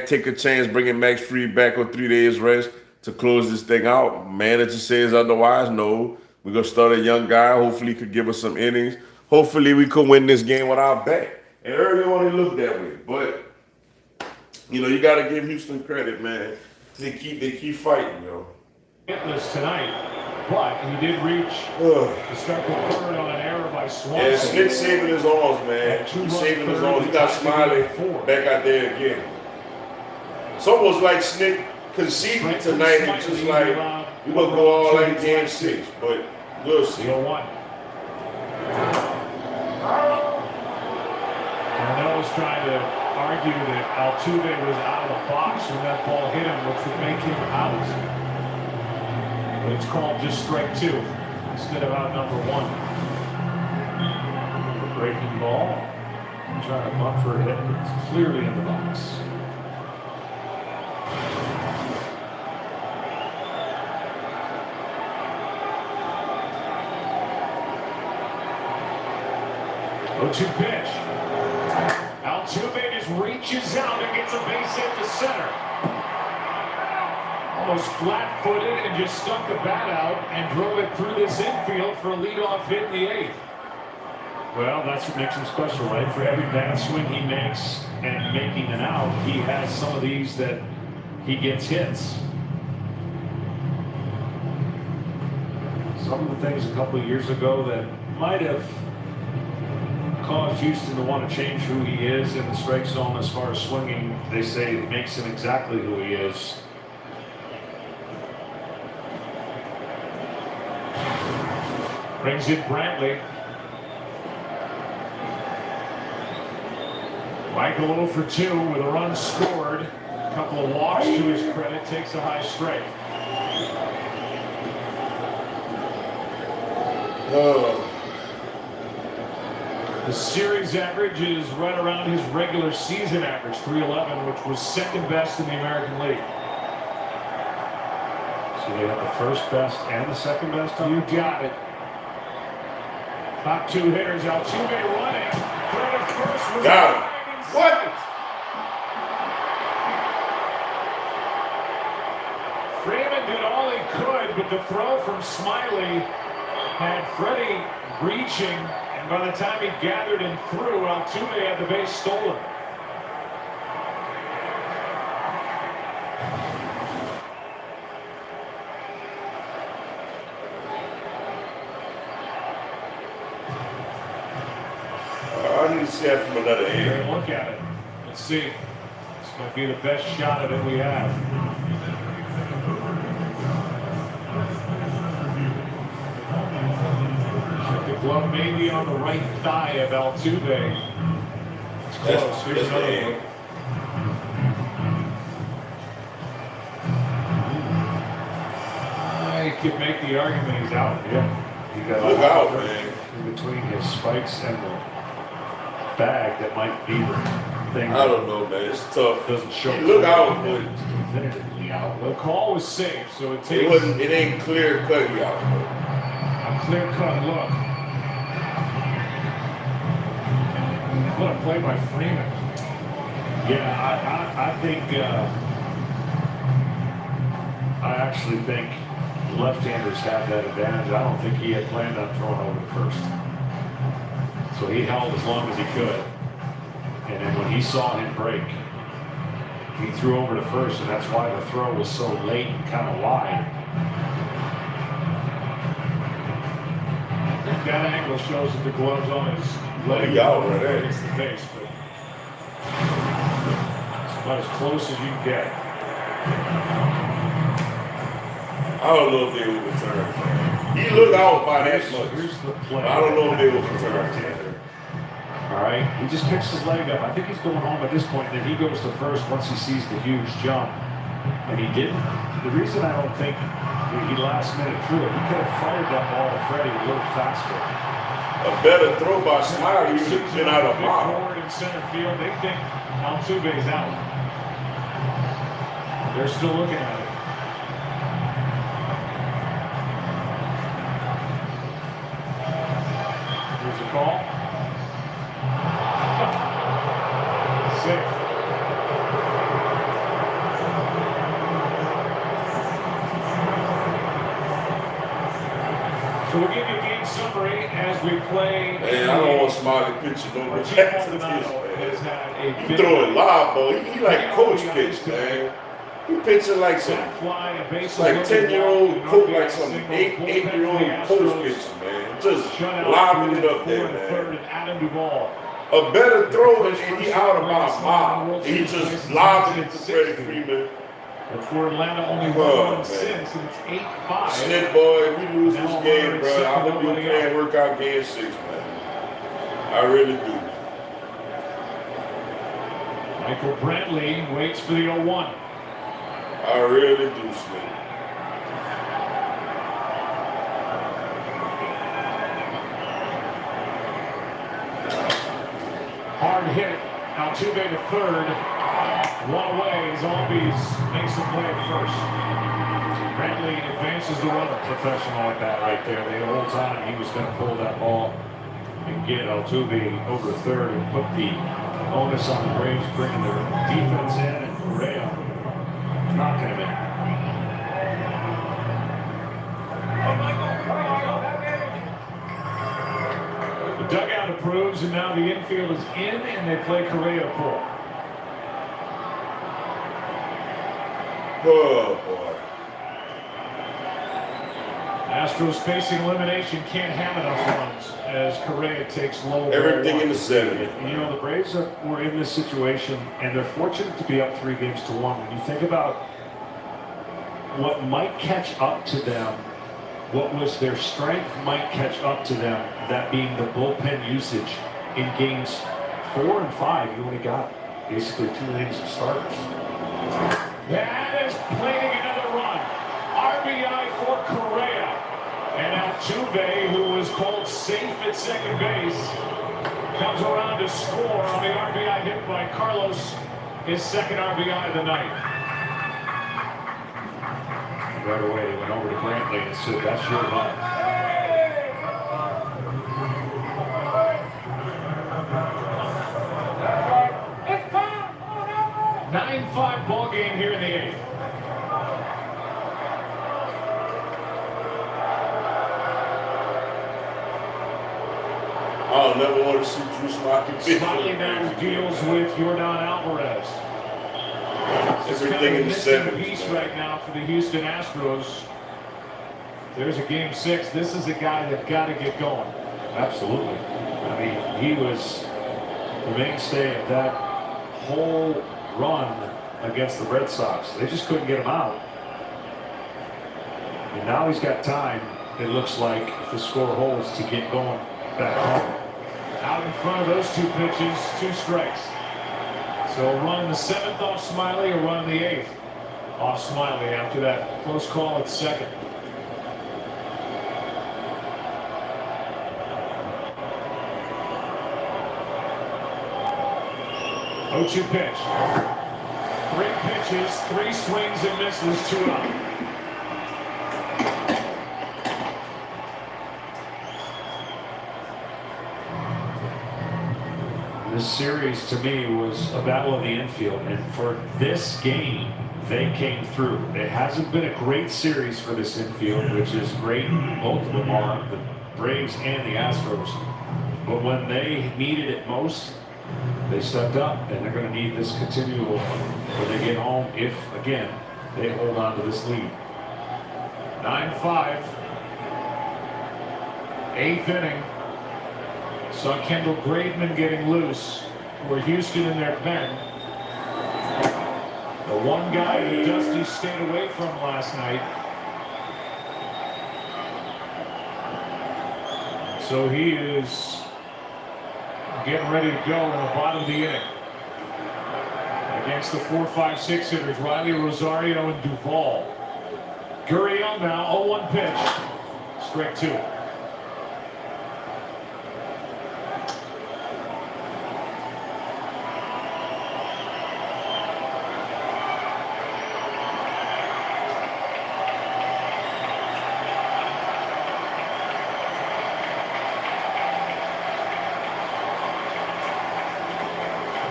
take a chance, bringing Max Fried back on 3 days rest to close this thing out. Manager says otherwise. No, we're gonna start a young guy. Hopefully, he could give us some innings. Hopefully, we could win this game with our bat. And early on, it looked that way. But you got to give Houston credit, man. They keep fighting, Hitless tonight, but he did reach the start the third on an error by Swanson. Yeah, Slick saving his arms, man. He's saving his arms. He got Smiley back out there again. It's almost like Slick conceded tonight and just like, we're going to go all in game 6, but we'll see. 0-1. Arnell was trying to argue that Altuve was out of the box when that ball hit him, which would make him out. But it's called just strike 2 instead of out number 1. The breaking ball. Trying to bunt for a hit. It's clearly in the box. Oh, 2 pitch. Altuve just reaches out and gets a base hit to center. Almost flat-footed and just stuck the bat out and drove it through this infield for a leadoff hit in the 8th. Well, that's what makes him special, right? For every bad swing he makes and making an out, he has some of these that he gets hits. Some of the things a couple of years ago that might have caused Houston to want to change who he is in the strike zone as far as swinging, they say it makes him exactly who he is. Brings in Brantley. Michael 0 for 2 with a run scored. A couple of walks to his credit, takes a high strike. The series average is right around his regular season average, 311, which was second best in the American League. So they have the first best and the second best. You got it. Top 2 hitters, Altuve running. Third at first was got him. What? Freeman did all he could, but the throw from Smiley had Freddie reaching. By the time he gathered and threw, Altuve had the base stolen. I need to see that from another angle. Look at it. Let's see. This might be the best shot of it we have. Glove maybe on the right thigh of Altuve. It's close. Here's another look. I could make the argument he's out. Yeah. He got look out, man. In between his spikes and the bag that might be the thing. I don't know, man. It's tough. Doesn't show. Look out, but definitively out. The call was safe, so it takes. It ain't clear cut out. A clear cut look. What a play by Freeman. Yeah, I think, I actually think left-handers have that advantage. I don't think he had planned on throwing over to first. So he held as long as he could. And then when he saw him break, he threw over to first, and that's why the throw was so late and kind of wide. I think that angle shows that the glove's on his leg. Y'all right there. It's the base, but it's about as close as you can get. I don't know if they will return. He looked out by that much. Here's the play. I don't know if they will return. All right, he just picks his leg up. I think he's going home at this point, and then he goes to first once he sees the huge jump. And he didn't. The reason I don't think he last minute threw it, he could have fired that ball to Freddie a little faster. A better throw by Smiley, he would have been out of mile. Forward in center field, they think Altuve's out. They're still looking at it. Here's a call. Safe. So we'll give you a game summary as we play. Man, I don't want Smiley pitching no more. Has had a He throwing live, boy. He like coach pitch, man. He pitching like some like 10-year-old coach, like some 8-year-old coach pitching, man. Just lobbing it up there, man. A better throw and he out about a mile. He just lobbing it to Freddie Freeman. But for Atlanta, only 1-6, and it's 8-5. Snit boy, if we lose this game, bro, I hope you playing workout game 6, man. I really do. Michael Brantley waits for the 0-1. I really do, Snit. Hard hit. Altuve to third. One away. Zombies makes a play at first. Brantley advances the runner. Professional at that right there. The whole time he was going to pull that ball and get Altuve over third and put the onus on the Braves, bringing their defense in, and Correa knocking him in. The dugout approves, and now the infield is in, and they play Correa pull. Oh, boy. Astros facing elimination, can't have enough runs as Correa takes low. Everything in the 7th. You know, the Braves were in this situation, and they're fortunate to be up 3-1. When you think about what might catch up to them, what was their strength might catch up to them, that being the bullpen usage in games 4 and 5. You only got basically 2 innings of starters. That is planting another run. RBI for Correa. And Altuve, who was called safe at second base, comes around to score on the RBI hit by Carlos, his second RBI of the night. Right away, they went over to Brantley and said, "That's your run." 9-5 ball game here in the 8th. I'll never want to see Drew Smiley pitch. Smiley now deals with Yordan Alvarez. Everything in the 7th. Piece right now for the Houston Astros. There's a game 6. This is a guy that got to get going. Absolutely. I mean, he was the mainstay of that whole run against the Red Sox. They just couldn't get him out. And now he's got time, it looks like, if the score holds, to get going back home. Out in front of those 2 pitches, 2 strikes. So a run in the 7th off Smiley, a run in the 8th off Smiley after that close call at second. Oh-2 pitch. 3 pitches, 3 swings and misses, 2 out. This series to me was a battle of the infield, and for this game they came through. It hasn't been a great series for this infield, which is great. Both of them are, the Braves and the Astros. But when they needed it most, they stepped up, and they're going to need this continual when they get home if, again, they hold on to this lead. 9-5. 8th inning. Saw Kendall Graveman getting loose for Houston in their pen. The one guy that Dusty stayed away from last night. So he is getting ready to go in the bottom of the inning. Against the 4, 5, 6 hitters, Riley Rosario and Duvall. Gurriel now, 0-1 pitch. Strike 2.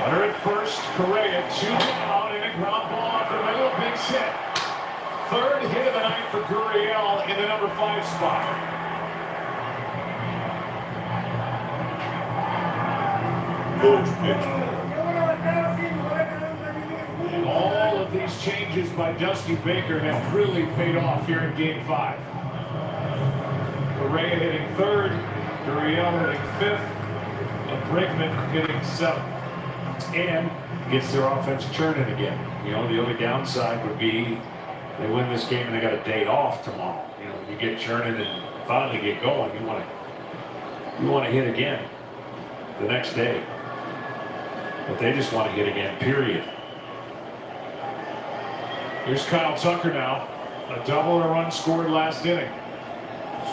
Runner at first, Correa, 2 down, and a ground ball off the middle, big hit. Third hit of the night for Gurriel in the number 5 spot. Coach pitch. And all of these changes by Dusty Baker have really paid off here in Game 5. Correa hitting 3rd, Gurriel hitting 5th, and Bregman hitting 7th. And gets their offense churning again. You know, the only downside would be they win this game and they got a day off tomorrow. You know, when you get churning and finally get going, you want to hit again the next day. But they just want to hit again, period. Here's Kyle Tucker now. A double and a run scored last inning.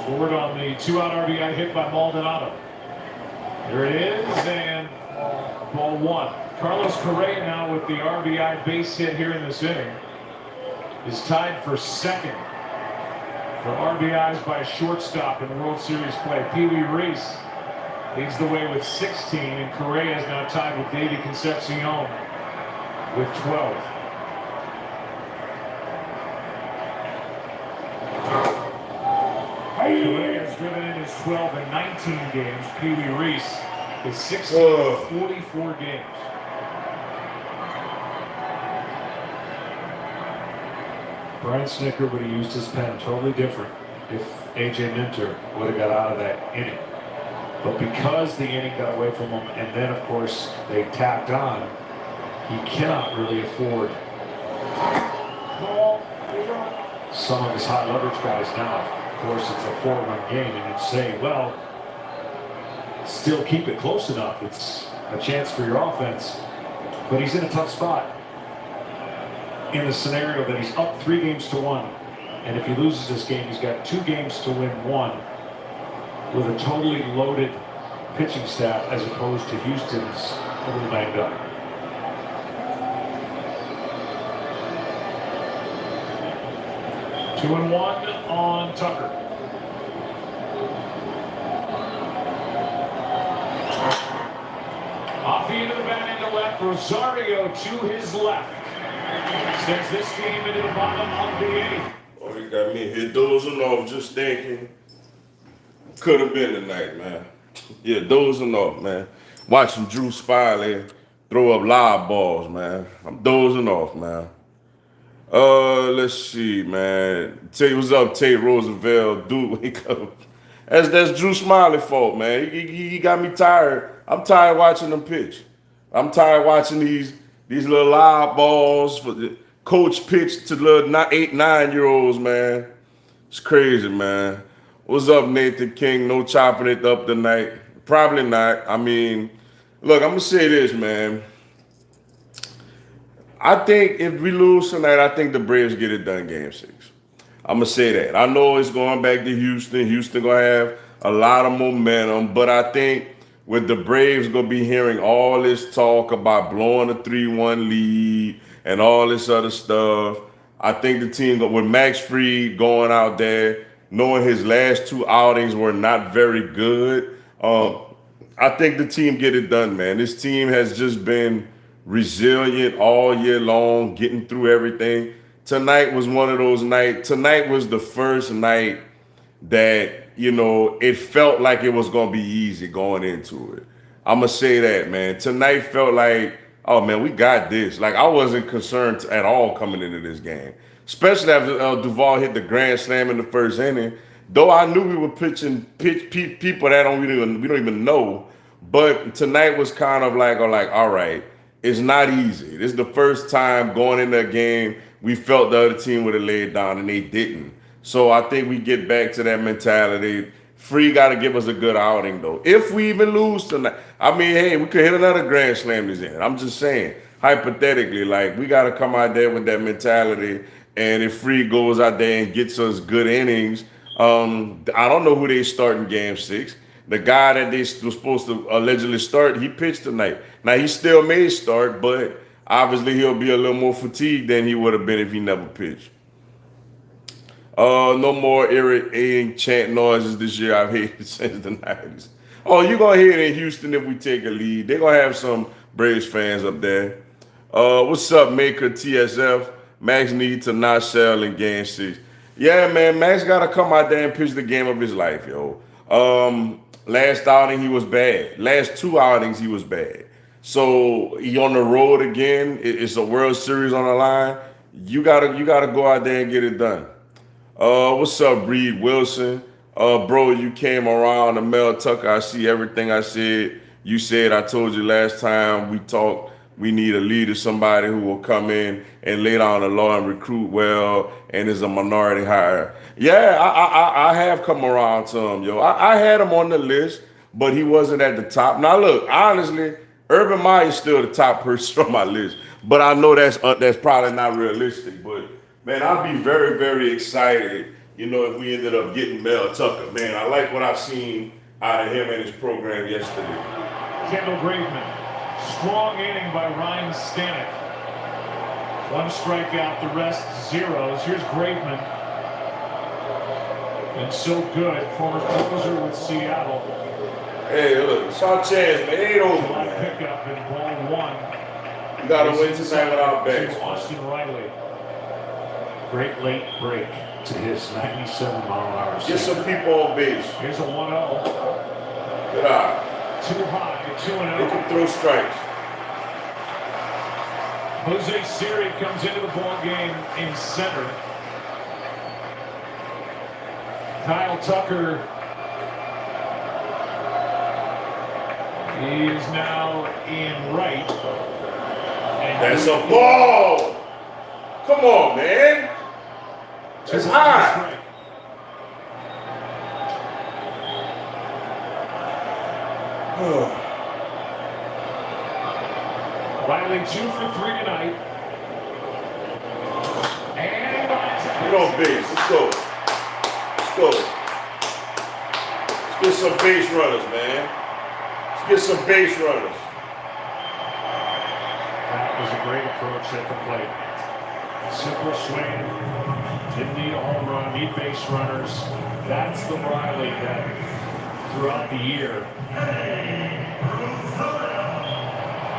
Scored on the 2-out RBI hit by Maldonado. There it is, and ball 1. Carlos Correa now with the RBI base hit here in this inning is tied for 2nd for RBIs by a shortstop in World Series play. Pee Wee Reese leads the way with 16, and Correa is now tied with Davey Concepcion with 12. Correa has driven in his 12 and 19 games. Pee Wee Reese with 16 and 44 games. Brian Snitker would have used his pen totally different if A.J. Minter would have got out of that inning. But because the inning got away from him, and then, of course, they tapped on, he cannot really afford some of his high leverage guys now. Of course, it's a 4-run game, and you'd say, well, still keep it close enough. It's a chance for your offense. But he's in a tough spot in the scenario that he's up 3-1. And if he loses this game, he's got 2 games to win 1 with a totally loaded pitching staff as opposed to Houston's a little banged up. Two and one on Tucker. Off the end of the bat into left, Rosario to his left. Sends this game into the bottom of the 8th. Oh, you got me here dozing off, just thinking. Could have been tonight, man. Yeah, dozing off, man. Watching Drew Smiley throw up live balls, man. I'm dozing off, man. Let's see, man. Tate, what's up, Tate Roosevelt? Dude, wake up. That's Drew Smiley's fault, man. He got me tired. I'm tired watching them pitch. I'm tired watching these little live balls for the coach pitch to little 8-9-year-olds, man. It's crazy, man. What's up, Nathan King? No chopping it up tonight. Probably not. I mean, look, I'm going to say this, man. I think if we lose tonight, I think the Braves get it done game 6. I'm going to say that. I know it's going back to Houston. Houston going to have a lot of momentum, but I think with the Braves going to be hearing all this talk about blowing a 3-1 lead and all this other stuff, I think the team, with Max Fried going out there, knowing his last 2 outings were not very good, I think the team get it done, man. This team has just been resilient all year long, getting through everything. Tonight was one of those nights. Tonight was the first night that, you know, it felt like it was going to be easy going into it. I'm going to say that, man. Tonight felt like, oh, man, we got this. Like, I wasn't concerned at all coming into this game, especially after Duvall hit the grand slam in the first inning. Though I knew we were pitching people that we don't even know, but tonight was kind of like, all right, it's not easy. This is the first time going in that game we felt the other team would have laid down, and they didn't. So I think we get back to that mentality. Free got to give us a good outing, though. If we even lose tonight, I mean, hey, we could hit another grand slam this in. I'm just saying, hypothetically, like, we got to come out there with that mentality. And if Free goes out there and gets us good innings, I don't know who they start in game 6. The guy that they were supposed to allegedly start, he pitched tonight. Now, he still may start, but obviously he'll be a little more fatigued than he would have been if he never pitched. No more irritating chant noises this year. I've hated since the 90s. Oh, you're going to hear it in Houston if we take a lead. They're going to have some Braves fans up there. What's up, Maker TSF? Max need to not sell in game 6. Yeah, man, Max got to come out there and pitch the game of his life, yo. Last outing he was bad. Last 2 outings he was bad. So he on the road again. It's a World Series on the line. You gotta go out there and get it done. What's up, Reed Wilson? Bro, you came around to Mel Tucker. I see everything I said. You said I told you last time we talked. We need a leader, somebody who will come in and lay down the law and recruit well, and is a minority hire. Yeah, I have come around to him, yo. I had him on the list, but he wasn't at the top. Now look, honestly, Urban Meyer's still the top person on my list, but I know that's probably not realistic. But man, I'd be very, very excited, if we ended up getting Mel Tucker. Man, I like what I've seen out of him and his program yesterday. Kendall Graveman. Strong inning by Ryan Stanek. 1 strikeout, the rest zeros. Here's Graveman. And so good, former closer with Seattle. Hey, look, it's our chance, man. It ain't over, Fly man. pickup in ball 1. We gotta win tonight without backs. Austin Riley. Great late break to his 97-mile-an-hour. Get some people on base. Here's a 1-0. Good eye. Too high, 2-0. They can throw strikes. Jose Siri comes into the ball game in center. Kyle Tucker is now in right. And That's a ball. Come on, man. That's high. Riley 2 for 3 tonight. And he lines it. Get on base. Let's go. Let's go. Let's get some base runners, man. Let's get some base runners. That was a great approach at the plate. Simple swing. Didn't need a home run. Need base runners. That's the Riley that throughout the year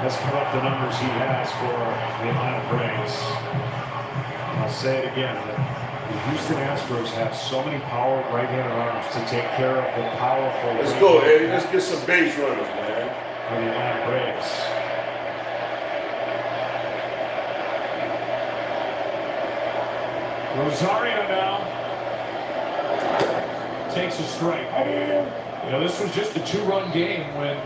has put up the numbers he has for the Atlanta Braves. I'll say it again, that the Houston Astros have so many power right-handed arms to take care of the powerful. Let's go, Eddie. Let's get some base runners, man. For the Atlanta Braves. Rosario now takes a strike. This was just a 2-run game when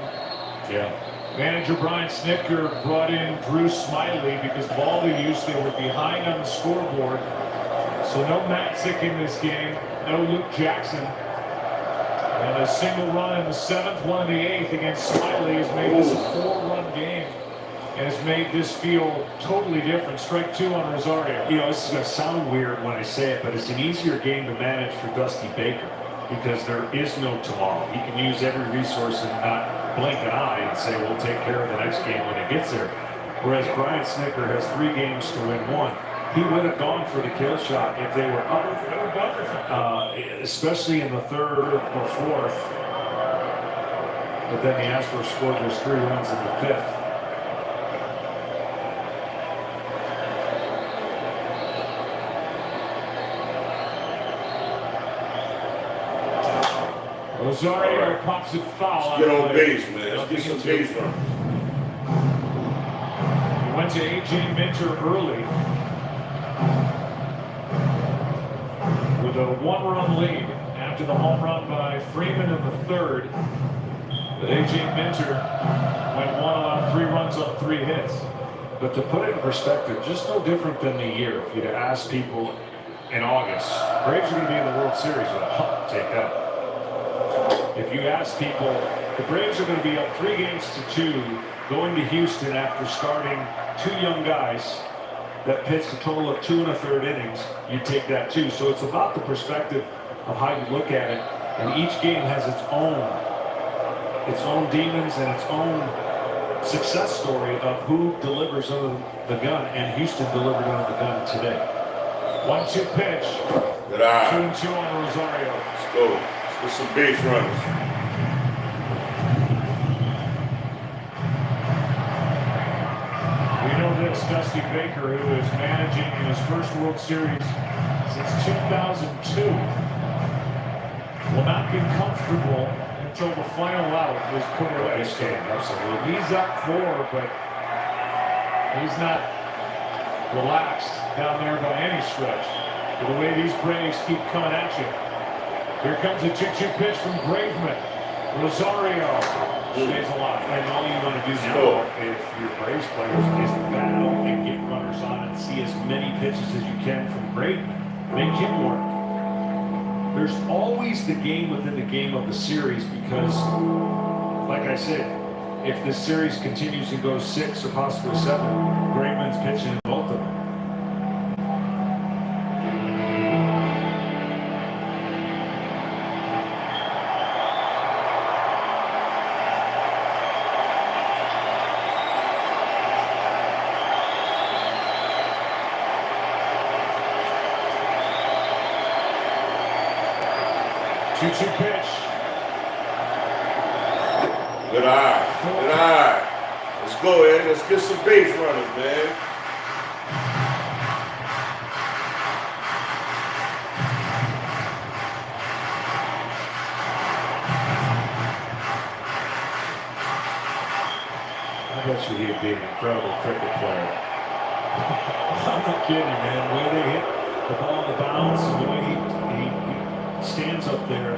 manager Brian Snitker brought in Drew Smiley because of all the use. They were behind on the scoreboard. So no Matzik in this game, no Luke Jackson. And a single run in the 7th, one in the 8th against Smiley has made this a 4-run game. And has made this feel totally different. Strike 2 on Rosario. This is going to sound weird when I say it, but it's an easier game to manage for Dusty Baker because there is no tomorrow. He can use every resource and not blink an eye and say, we'll take care of the next game when it gets there. Whereas Brian Snitker has 3 games to win 1. He would have gone for the kill shot if they were up, especially in the 3rd or 4th. But then the Astros scored those 3 runs in the 5th. Rosario pops it foul. Let's get on base, man. Let's get some base runners. He went to A.J. Minter early with a 1-run lead after the home run by Freeman in the 3rd. But A.J. Minter went 1 on 3 runs on 3 hits. But to put it in perspective, just no different than the year. If you'd have asked people in August, Braves are going to be in the World Series, take that. If you ask people, the Braves are going to be up 3 games to 2 going to Houston after starting 2 young guys that pitched a total of 2 1/3 innings, you take that too. So it's about the perspective of how you look at it, and each game has its own demons and its own success story of who delivers under the gun, and Houston delivered under the gun today. 1-2 pitch. Good eye. 2-2 on Rosario. Let's go. Let's get some base runners. Dusty Baker, who is managing in his first World Series since 2002, will not be comfortable until the final out is put away. Absolutely. He's up 4, but he's not relaxed down there by any stretch. But the way these Braves keep coming at you. Here comes a 2-2 pitch from Graveman. Rosario stays alive. And all you want to do now, if you're Braves players, is battle and get runners on and see as many pitches as you can from Graveman. Make him work. There's always the game within the game of the series because, like I said, if this series continues and goes 6 or possibly 7, Graveman's pitching in both of them. Two-two pitch. Good eye. Good eye. Let's go, Ed. Let's get some base runners, man. I bet you he'd be an incredible cricket player. I'm not kidding, man. The way they hit the ball on the bounce, the way he stands up there.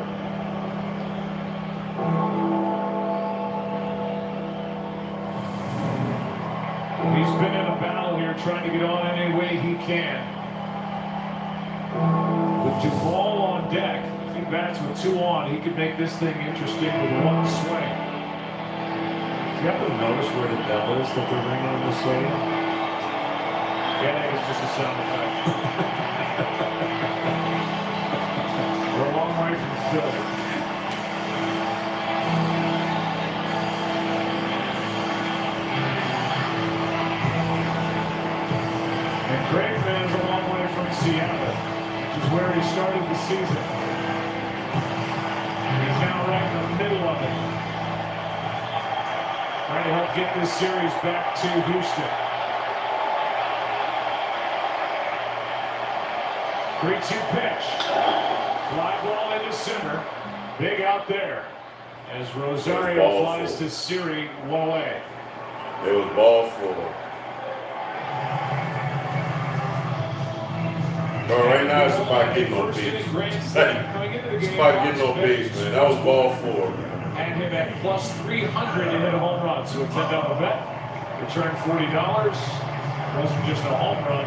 He's been in a battle here trying to get on any way he can. With Duvall on deck, if he bats with 2 on, he could make this thing interesting with 1 swing. Do you happen to notice where the bell is that they're ringing in the stadium? Yeah, that is just a sound effect. We're a long way from Philly. And Graveman is a long way from Seattle, which is where he started the season. He's now right in the middle of it, trying to help get this series back to Houston. 3-2 pitch. Fly ball into center. Big out there as Rosario flies to Siri 1 away. It was ball 4. Bro, right now it's about getting on base. It's about getting on base, man. That was ball 4, man. And him at plus 300 to hit a home run. So a $10 bet. Return $40. Wasn't just a home run.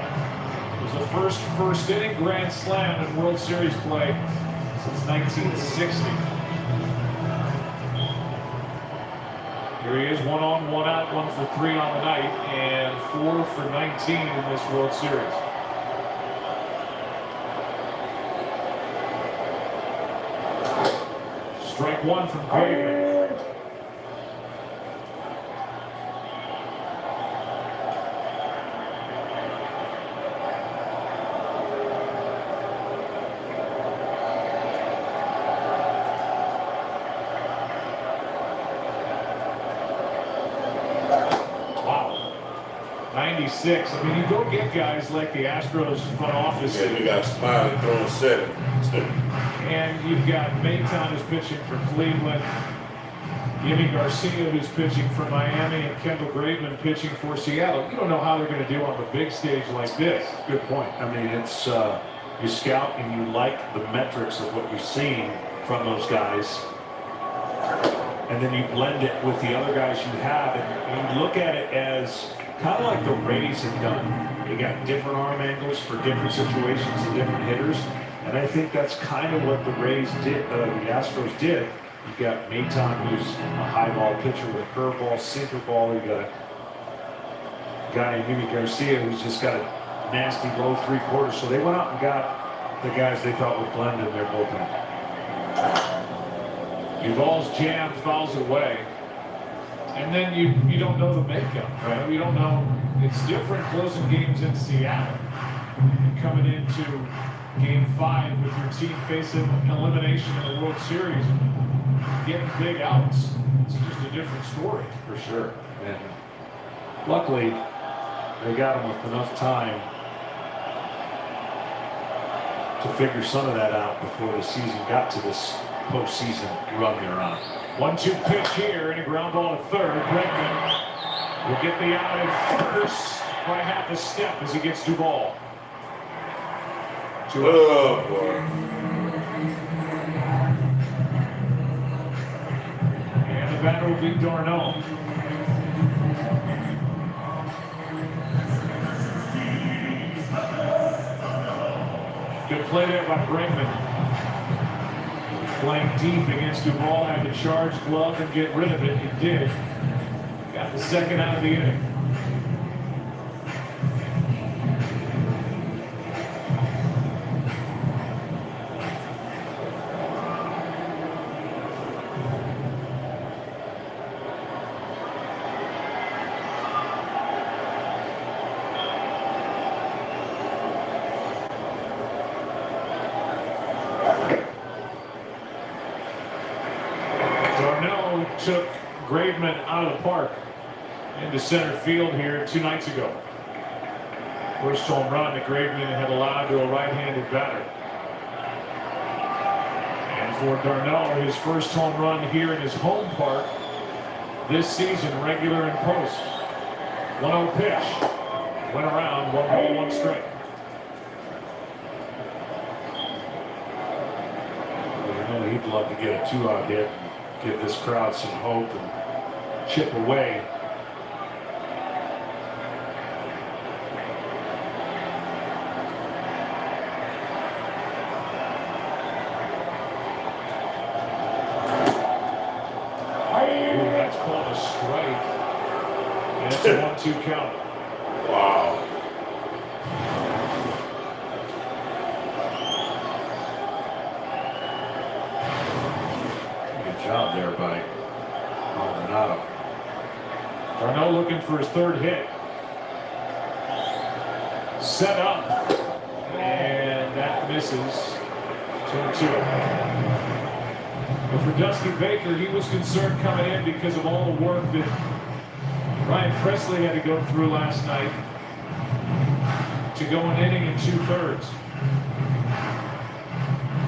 It was the first inning grand slam in World Series play since 1960. Here he is, 1 on, 1 out, 1 for 3 on the night, and 4 for 19 in this World Series. Strike 1 from Graveman. Wow. 96. I mean, you go get guys like the Astros front office. Yeah, we got Smiley throwing 7. And you've got Maton who's pitching for Cleveland, Yimi Garcia who's pitching for Miami, and Kendall Graveman pitching for Seattle. You don't know how they're going to do on the big stage like this. Good point. I mean, it's you scout and you like the metrics of what you're seeing from those guys, and then you blend it with the other guys you have, and you look at it as kind of like the Rays have done. You got different arm angles for different situations and different hitters. And I think that's kind of what the Rays did, the Astros did. You got Maton, who's a high ball pitcher with a curveball, sinker ball. You got a guy named Yimi Garcia who's just got a nasty low 3/4. So they went out and got the guys they thought would blend in their bullpen. Duvall's jammed, fouls away. And then you don't know the makeup, right? You don't know. It's different closing games in Seattle. Coming into Game 5 with your team facing elimination in the World Series and getting big outs. It's just a different story. For sure. And luckily, they got him with enough time to figure some of that out before the season got to this postseason run they're on. 1-2 pitch here and a ground ball to third. Bregman will get the out at first by half a step as he gets Duvall. Oh, boy. And the batter will be Darno. Good play there by Bregman. Playing deep against Duvall, had to charge glove and get rid of it. He did. Got the second out of the inning. Darno took Graveman out of the park into center field here 2 nights ago. First home run that Graveman had allowed to a right-handed batter. And for Darno, his first home run here in his home park this season, regular and post. 1-0 pitch. Went around, 1 ball, 1 strike. He'd love to get a 2-out hit, give this crowd some hope and chip away. Ooh, that's called a strike. And it's a 1-2 count. Wow. Job there by Maldonado. Darno looking for his 3rd hit. Set up. And that misses. 2-2. But for Dusty Baker, he was concerned coming in because of all the work that Ryan Presley had to go through last night to go an inning and 2/3.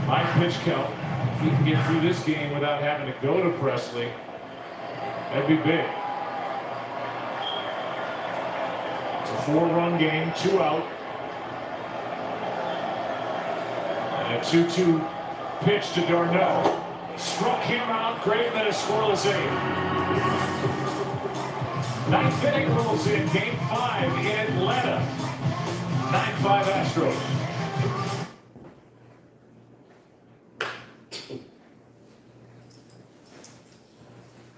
High pitch count. If he can get through this game without having to go to Presley, that'd be big. It's a 4-run game, 2 out. And a 2-2 pitch to Darno. Struck him out. Graveman a scoreless 8. 9th inning rolls in. Game 5 in Atlanta. 9-5 Astros.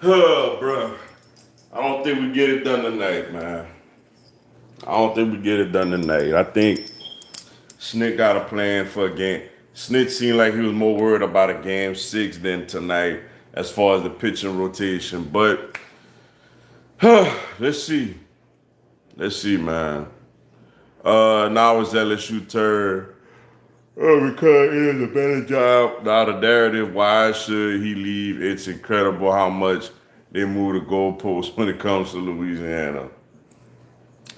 Oh, bro. I don't think we get it done tonight, man. I don't think we get it done tonight. I think Snit got a plan for a game. Snit seemed like he was more worried about a game 6 than tonight as far as the pitching rotation. But let's see. Let's see, man. Now it's LSU turn. Because it is a better job. Now the narrative, why should he leave? It's incredible how much they move the goalposts when it comes to Louisiana.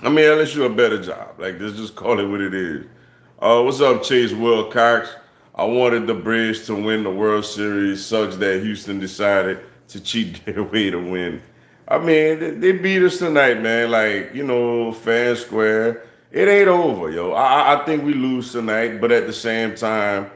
I mean, LSU a better job. Like, let's just call it what it is. What's up, Chase Wilcox? I wanted the Braves to win the World Series. Sucks that Houston decided to cheat their way to win. I mean, they beat us tonight, man. Like, you know, fan square. It ain't over, yo. I think we lose tonight, but at the same time,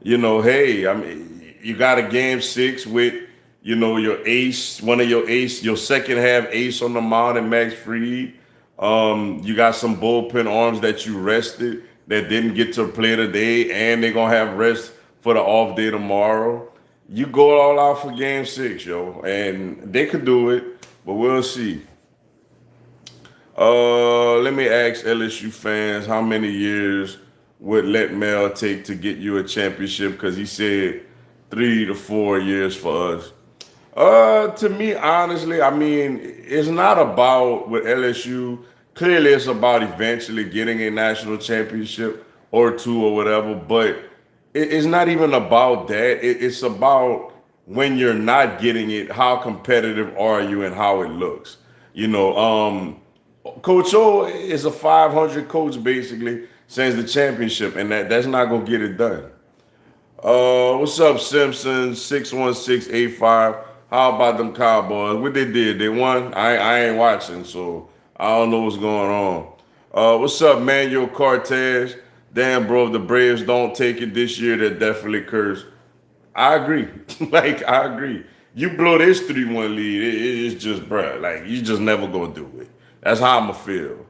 you know, hey, I mean, you got a game 6 with, you know, your ace, one of your ace, your second half ace on the mound and Max Fried. You got some bullpen arms that you rested that didn't get to play today, and they're gonna have rest for the off day tomorrow. You go all out for game 6, yo, and they could do it, but we'll see. Let me ask LSU fans, how many years would Let Mel take to get you a championship? Because he said 3 to 4 years for us. To me, honestly, I mean, it's not about with LSU. Clearly, it's about eventually getting a national championship or 2 or whatever. But it's not even about that. It's about when you're not getting it, how competitive are you and how it looks. You know, Coach O is a 500 coach basically since the championship, and that's not gonna get it done. What's up, Simpson? 61685. How about them Cowboys? What they did? They won. I ain't watching, so I don't know what's going on. What's up, Manuel Cortez? Damn, bro, if the Braves don't take it this year, they're definitely cursed. I agree. Like, I agree. You blow this 3-1 lead, it's just, bruh, like, you just never gonna do it. That's how I'ma feel.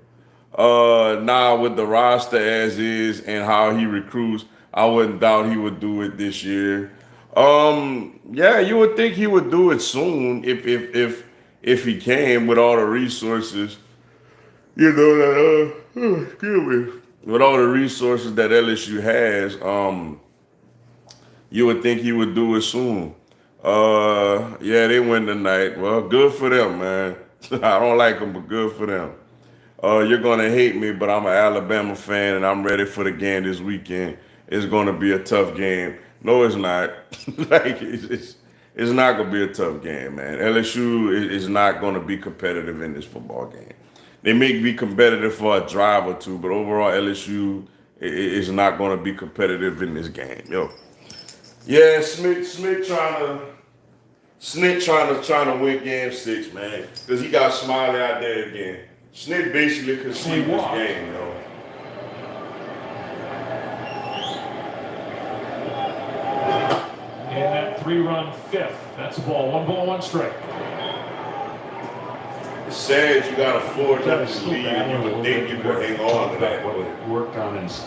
Now with the roster as is and how he recruits, I wouldn't doubt he would do it this year. Yeah, you would think he would do it soon if he can with all the resources. You know that excuse me. With all the resources that LSU has, you would think he would do it soon. Yeah, they win tonight. Well, good for them, man. I don't like them, but good for them. You're gonna hate me, but I'm an Alabama fan and I'm ready for the game this weekend. It's gonna be a tough game. No, it's not. Like it's not gonna be a tough game, man. LSU is not gonna be competitive in this football game. They may be competitive for a drive or two, but overall LSU is not gonna be competitive in this game. Yo, yeah, Smith trying to win game 6, man, because he got Smiley out there again. Snit basically conceded this game, yo. In that 3-run fifth, that's a ball. 1 ball, 1 strike. It's sad you got a 4-0 lead and you would think you could hang on to that. What But worked on his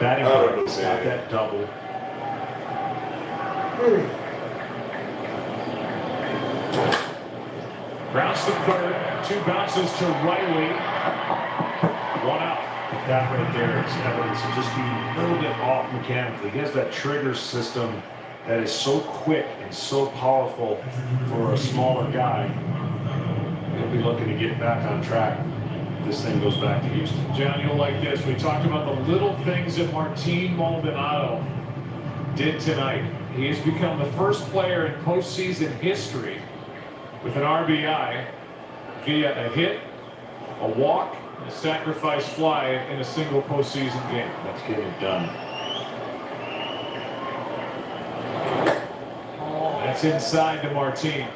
batting I don't know, practice, got man. that double. Grounds to third. 2 bounces to Riley. 1 out. That right there is evidence of just being a little bit off mechanically. He has that trigger system that is so quick and so powerful for a smaller guy. He'll be looking to get back on track. This thing goes back to Houston. John, you'll like this. We talked about the little things that Martin Maldonado did tonight. He has become the first player in postseason history with an RBI via a hit, a walk, and a sacrifice fly in a single postseason game. Let's get it done. That's inside to Martin.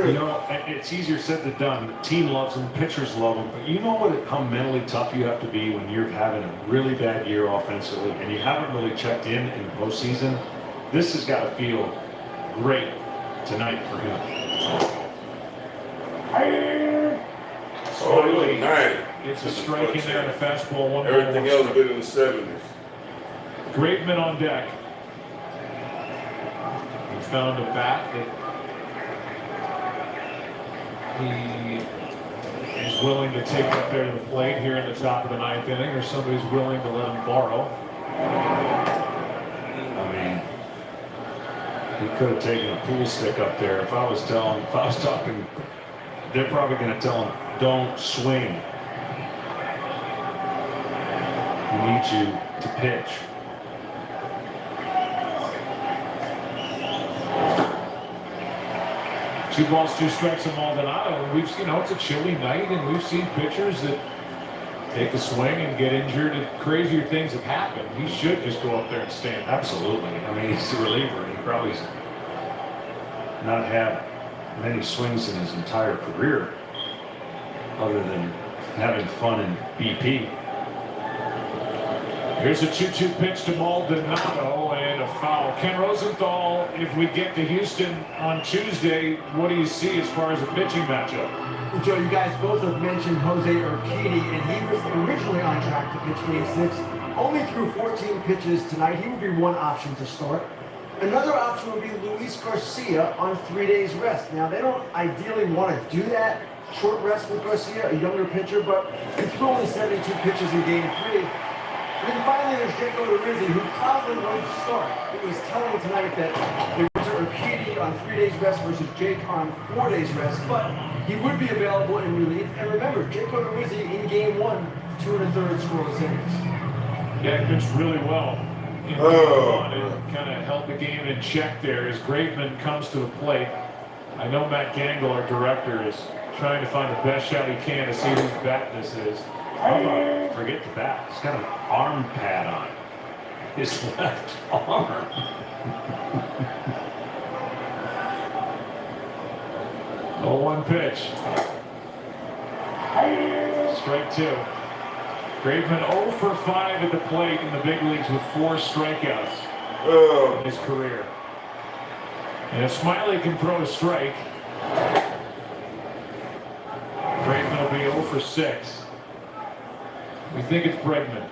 You know, it's easier said than done. The team loves him, pitchers love him, but you know how mentally tough you have to be when you're having a really bad year offensively and you haven't really checked in the postseason. This has got to feel great tonight for him. Oh, he look nice. It's a strike in there and a fastball. 1 ball, Everything 1 else strike. been in the 70s. Graveman on deck. He found a bat that he is willing to take up there to the plate here in the top of the 9th inning, or somebody's willing to let him borrow. I mean, he could have taken a pool stick up there. If I was talking, they're probably going to tell him, don't swing. He needs you to pitch. Two balls, 2 strikes to Maldonado. And we've seen, it's a chilly night, and we've seen pitchers that take a swing and get injured, and crazier things have happened. He should just go up there and stand. Absolutely. I mean, he's a reliever. He probably not had many swings in his entire career other than having fun in BP. Here's a 2-2 pitch to Maldonado and a foul. Ken Rosenthal, if we get to Houston on Tuesday, what do you see as far as a pitching matchup? Well, Joe, you guys both have mentioned Jose Urquidy, and he was originally on track to pitch Game 6. Only threw 14 pitches tonight. He would be one option to start. Another option would be Luis Garcia on 3 days rest. Now, they don't ideally want to do that, short rest with Garcia, a younger pitcher, but he threw only 72 pitches in Game 3. And then finally, there's Jacob Rizzi, who probably won't start. It was telling tonight that there was Urquidy on 3 days rest versus Jake on 4 days rest, but he would be available in relief. And remember, Jacob Rizzi in Game 1, 2 1/3 scoreless innings. Yeah, he pitched really well. And kind of held the game in check there as Graveman comes to the plate. I know Matt Gangle, our director, is trying to find the best shot he can to see whose bat this is. How about forget the bat? He's got an arm pad on his left arm. 0-1 pitch. Strike 2. Graveman 0 for 5 at the plate in the big leagues with 4 strikeouts in his career. And if Smiley can throw a strike, Graveman will be 0 for 6. We think it's Bregman.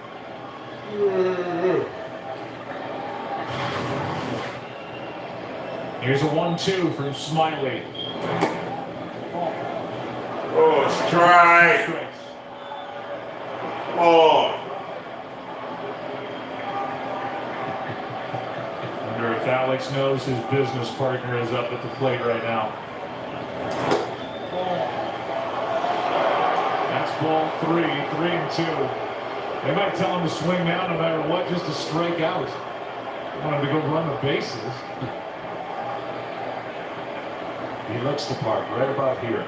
Here's a 1-2 from Smiley. Oh, strike. Come on. I wonder if Alex knows his business partner is up at the plate right now. That's ball 3, 3-2. They might tell him to swing now no matter what, just to strike out. They want him to go run the bases. He looks the part right about here.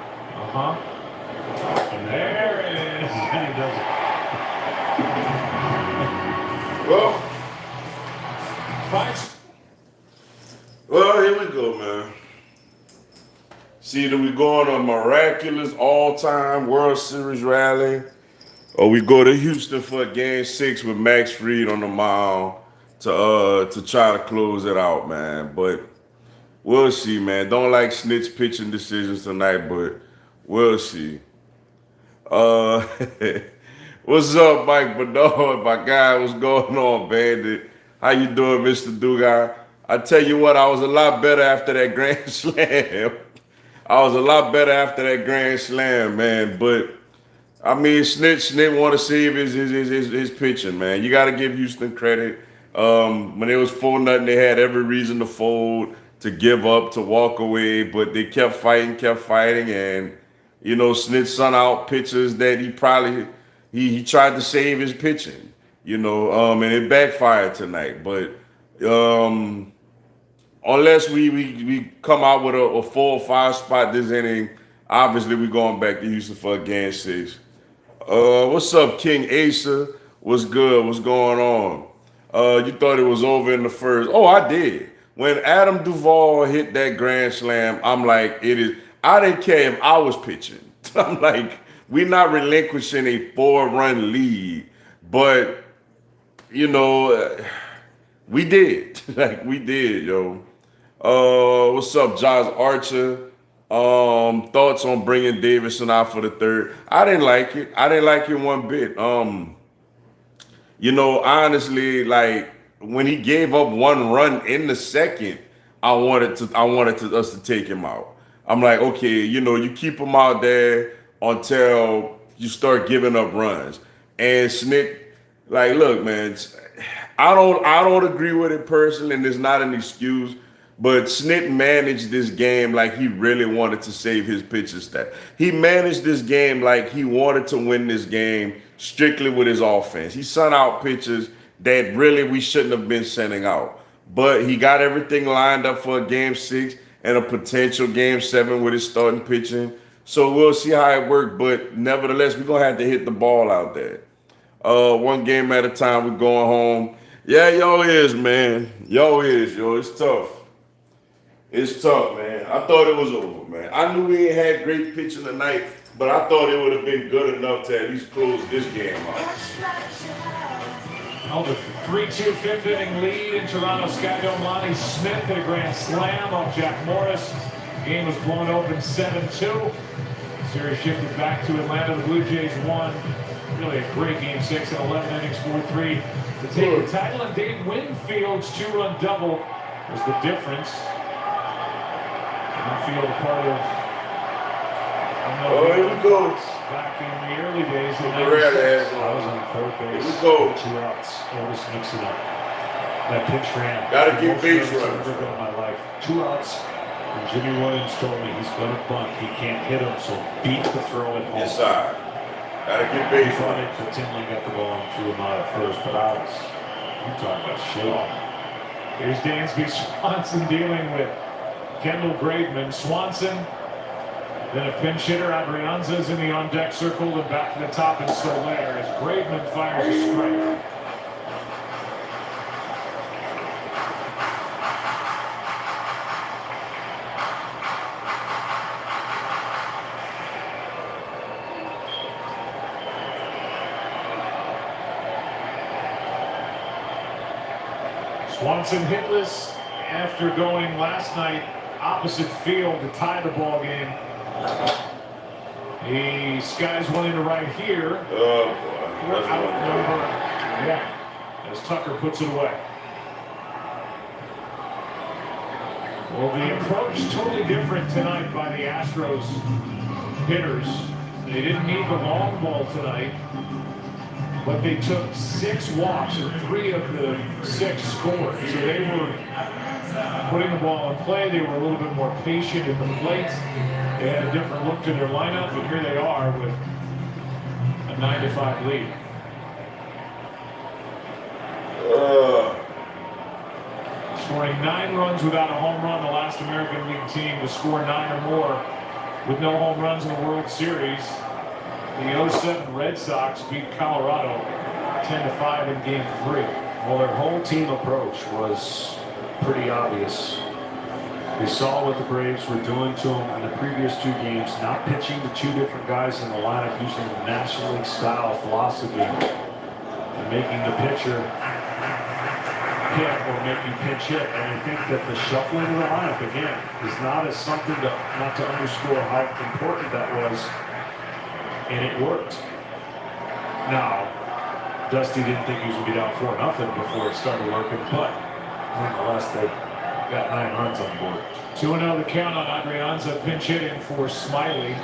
And there it is. And he does it. Well, here we go, man. See, either we go on a miraculous all-time World Series rally, or we go to Houston for a Game 6 with Max Fried on the mound to try to close it out, man. But we'll see, man. Don't like snitch pitching decisions tonight, but we'll see. What's up, Mike Bernard? My guy, what's going on, Bandit? How you doing, Mr. Dugai? I tell you what, I was a lot better after that Grand Slam. I was a lot better after that Grand Slam, man. But I mean, Snitch want to save his pitching, man. You got to give Houston credit. When it was 4-0, they had every reason to fold, to give up, to walk away, but they kept fighting, and you know, Snitch sent out pitches that he tried to save his pitching, you know, and it backfired tonight. But unless we come out with a 4 or 5 spot this inning, obviously we're going back to Houston for a Game 6. What's up, King Asa? What's good? What's going on? You thought it was over in the first. Oh, I did. When Adam Duvall hit that Grand Slam, I'm like, it is. I didn't care if I was pitching. I'm like, we're not relinquishing a 4-run lead. But, you know, we did. Like, we did, yo. What's up, Josh Archer? Thoughts on bringing Davidson out for the third? I didn't like it. I didn't like it one bit. You know, honestly, like when he gave up 1 run in the second, I wanted us to take him out. I'm like, okay, you know, you keep him out there until you start giving up runs. And Snit, like, look, man, I don't agree with it personally, and it's not an excuse. But Snit managed this game like he really wanted to save his pitching staff. He managed this game like he wanted to win this game strictly with his offense. He sent out pitches that really we shouldn't have been sending out. But he got everything lined up for a Game 6 and a potential Game 7 with his starting pitching. So we'll see how it works. But nevertheless, we're going to have to hit the ball out there. 1 game at a time, we're going home. Yeah, yo is, man. Yo. It's tough. It's tough, man. I thought it was over, man. I knew we ain't had great pitching tonight, but I thought it would have been good enough to at least close this game out. Oh, the 3-2 5th inning lead in Toronto Sky Dome. Lonnie Smith hit a grand slam off Jack Morris. Game was blown open 7-2. Series shifted back to Atlanta. The Blue Jays won. Really a great Game 6 in 11 innings, 4-3 to take the title. And Dave Winfield's 2-run double was the difference. Winfield, part of here we go. Back in the early days of the red. I was on 3rd base. Here we go. 2 outs. Otis Nixon up. That pitch ran. Gotta get base runners. I've ever been in my life. 2 outs. And Jimmy Williams told me he's gonna bunt. He can't hit him, so beat the throw at home. Inside. Gotta get base runners. But Tinley got the ball and threw him out at first. But I was, you're talking about shit. Here's Dansby Swanson dealing with Kendall Graveman. Swanson Then a pinch hitter, Adrianza is in the on-deck circle and back to the top and Soler as Graveman fires a strike. Swanson hitless after going last night opposite field to tie the ball game. He skies one into right here. Oh, We're boy. out number one as Tucker puts it away. Well, the approach totally different tonight by the Astros hitters. They didn't need the long ball tonight, but they took 6 walks and 3 of the 6 scored. So they were putting the ball in play. They were a little bit more patient at the plate. They had a different look to their lineup, but here they are with a 9-5 lead. Scoring 9 runs without a home run, the last American League team to score 9 or more with no home runs in the World Series. The 07 Red Sox beat Colorado 10-5 in Game 3. Well, their whole team approach was pretty obvious. We saw what the Braves were doing to them in the previous 2 games, not pitching to 2 different guys in the lineup, using the National League style philosophy and making the pitcher hit or making pinch hit. And I think that the shuffling of the lineup again is not as something to not to underscore how important that was, and it worked. Now, Dusty didn't think he was going to be down 4-0 before it started working, but nonetheless, they got 9 runs on the board. 2-0 the count on Adrianza, pinch hitting for Smiley.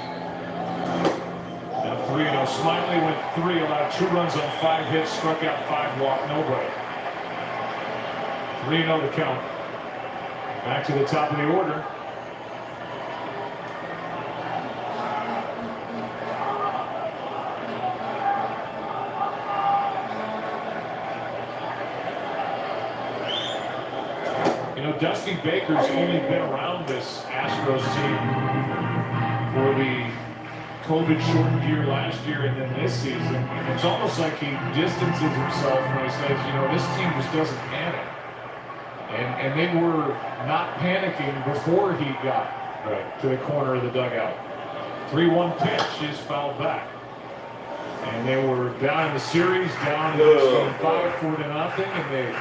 Now 3-0. Smiley went 3, allowed 2 runs on 5 hits, struck out 5, walked nobody. 3-0 the count. Back to the top of the order. You know, Dusty Baker's only been around this Astros team for the COVID-shortened year last year and then this season. It's almost like he distances himself when he says, you know, this team just doesn't panic. And they were not panicking before he got to the corner of the dugout. 3-1 pitch is fouled back. And they were down in the series, down in 5, 4-0, and they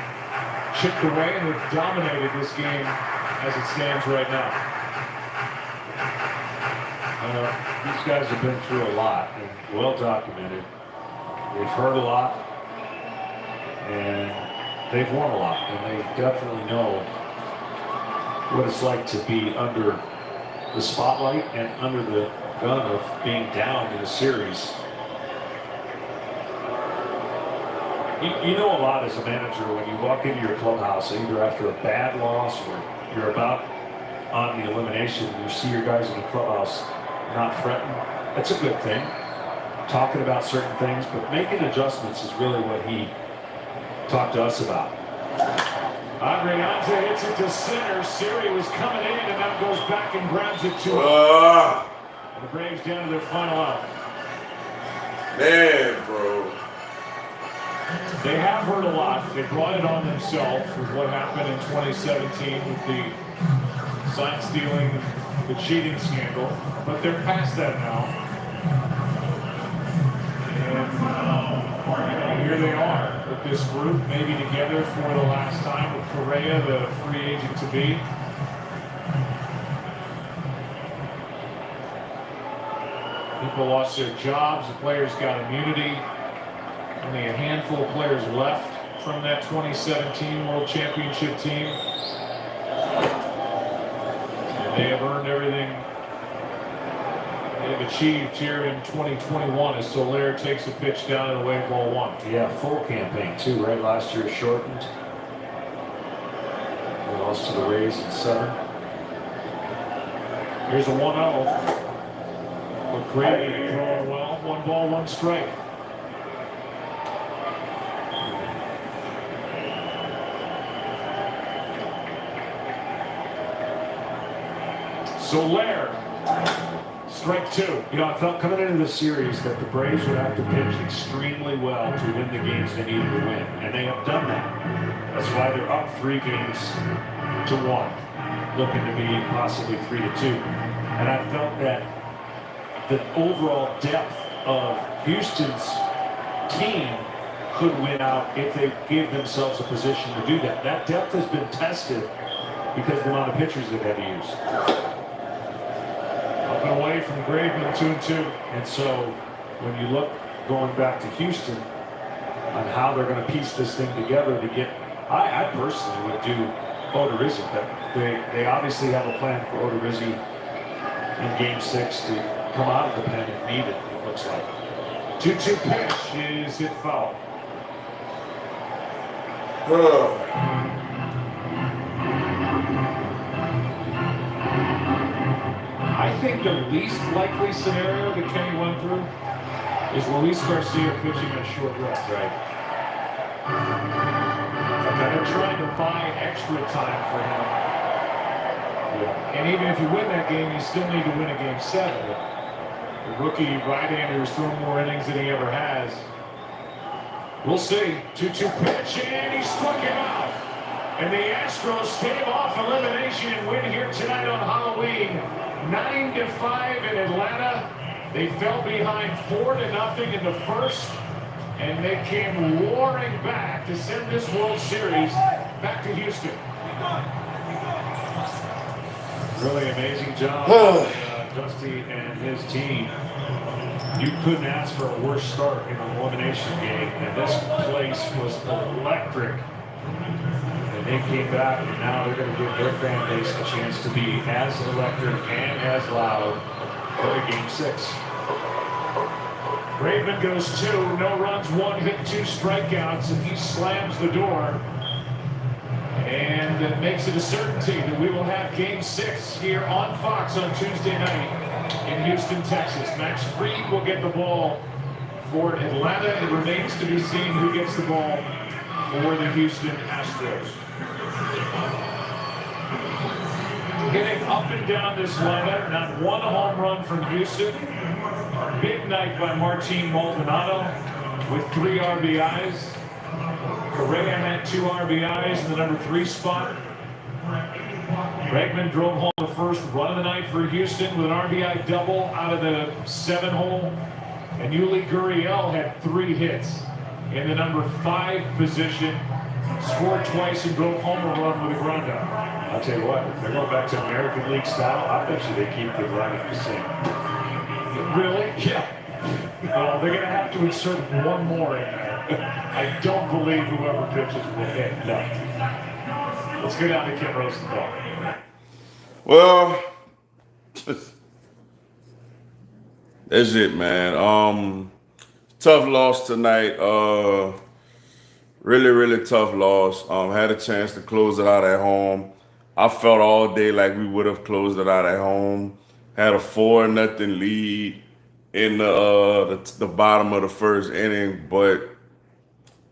chipped away and they've dominated this game as it stands right now. These guys have been through a lot and well documented. They've heard a lot and they've won a lot, and they definitely know what it's like to be under the spotlight and under the gun of being down in a series. You know a lot as a manager when you walk into your clubhouse, either after a bad loss or you're about on the elimination, and you see your guys in the clubhouse not fretting. That's a good thing. Talking about certain things, but making adjustments is really what he talked to us about. Adrianza hits it to center. Siri was coming in and now goes back and grabs it to him. And the Braves down to their final out. Man, bro. They have heard a lot. They brought it on themselves with what happened in 2017 with the sign stealing, the cheating scandal. But they're past that now. And here they are with this group, maybe together for the last time with Correa, the free agent to be. People lost their jobs. The players got immunity. Only a handful of players left from that 2017 World Championship team. And they have earned everything they've achieved here in 2021 as Soler takes a pitch down and away, ball 1. Yeah, full campaign too, right? Last year shortened. They lost to the Rays in 7. Here's a 1-0. But Gravy throwing well. 1 ball, 1 strike. Soler Strike two. You know, I felt coming into the series that the Braves would have to pitch extremely well to win the games they needed to win, and they have done that. That's why they're up 3 games to 1, looking to be possibly 3-2. And I felt that the overall depth of Houston's team could win out if they gave themselves a position to do that. That depth has been tested because of the amount of pitchers they've had to use. Up and away from Graveman, 2-2. And so when you look going back to Houston on how they're going to piece this thing together to get, I personally would do Odorizzi, but they obviously have a plan for Odorizzi in Game 6 to come out of the pen if needed, it looks like. 2-2 pitch is hit foul. I think the least likely scenario that Kenny went through is Luis Garcia pitching a short rest, right? Kind of trying to buy extra time for him. Yeah. And even if you win that game, you still need to win a Game 7. The rookie right-hander has thrown more innings than he ever has. We'll see. 2-2 pitch, and he struck him out. And the Astros stave off elimination and win here tonight on Halloween. 9-5 in Atlanta. They fell behind 4-0 in the first, and they came roaring back to send this World Series back to Houston. Really amazing job, Dusty and his team. You couldn't ask for a worse start in an elimination game, and this place was electric. And they came back, and now they're going to give their fan base a chance to be as electric and as loud for the Game 6. Graveman goes 2, no runs, 1 hit, 2 strikeouts, and he slams the door. And it makes it a certainty that we will have Game 6 here on Fox on Tuesday night in Houston, Texas. Max Fried will get the ball for Atlanta. It remains to be seen who gets the ball for the Houston Astros. Hitting up and down this lineup, not one home run from Houston. Big night by Martin Maldonado with 3 RBIs. Correa had 2 RBIs in the number 3 spot. Bregman drove home the first run of the night for Houston with an RBI double out of the 7 hole. And Yuli Gurriel had 3 hits in the number 5 position. Scored twice and drove home a run with a ground out. I'll tell you what, if they're going back to American League style, I bet you they keep the lineup the same. Really? Yeah. Well, they're going to have to insert one more in there. I don't believe whoever pitches will hit. No. Let's go down to Kim Rosenthal. Well, that's it, man. Tough loss tonight. Really tough loss. Had a chance to close it out at home. I felt all day like we would have closed it out at home. Had a 4-0 lead in the bottom of the first inning, but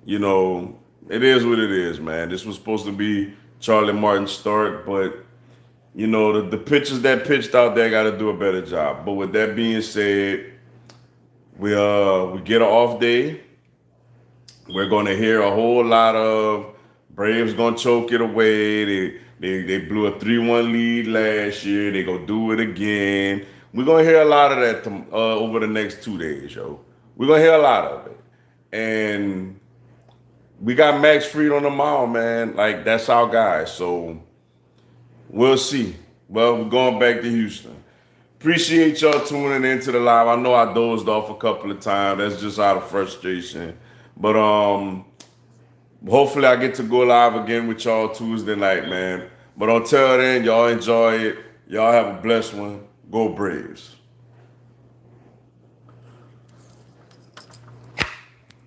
you know, it is what it is, man. This was supposed to be Charlie Martin's start, but you know, the pitchers that pitched out there got to do a better job. But with that being said, we get an off day. We're going to hear a whole lot of Braves going to choke it away. They blew a 3-1 lead last year. They going to do it again. We're going to hear a lot of that over the next 2 days, yo. We're going to hear a lot of it. And we got Max Fried on the mound, man. Like, that's our guy. So we'll see. Well, we're going back to Houston. Appreciate y'all tuning into the live. I know I dozed off a couple of times. That's just out of frustration. But hopefully I get to go live again with y'all Tuesday night, man. But until then, y'all enjoy it. Y'all have a blessed one. Go Braves.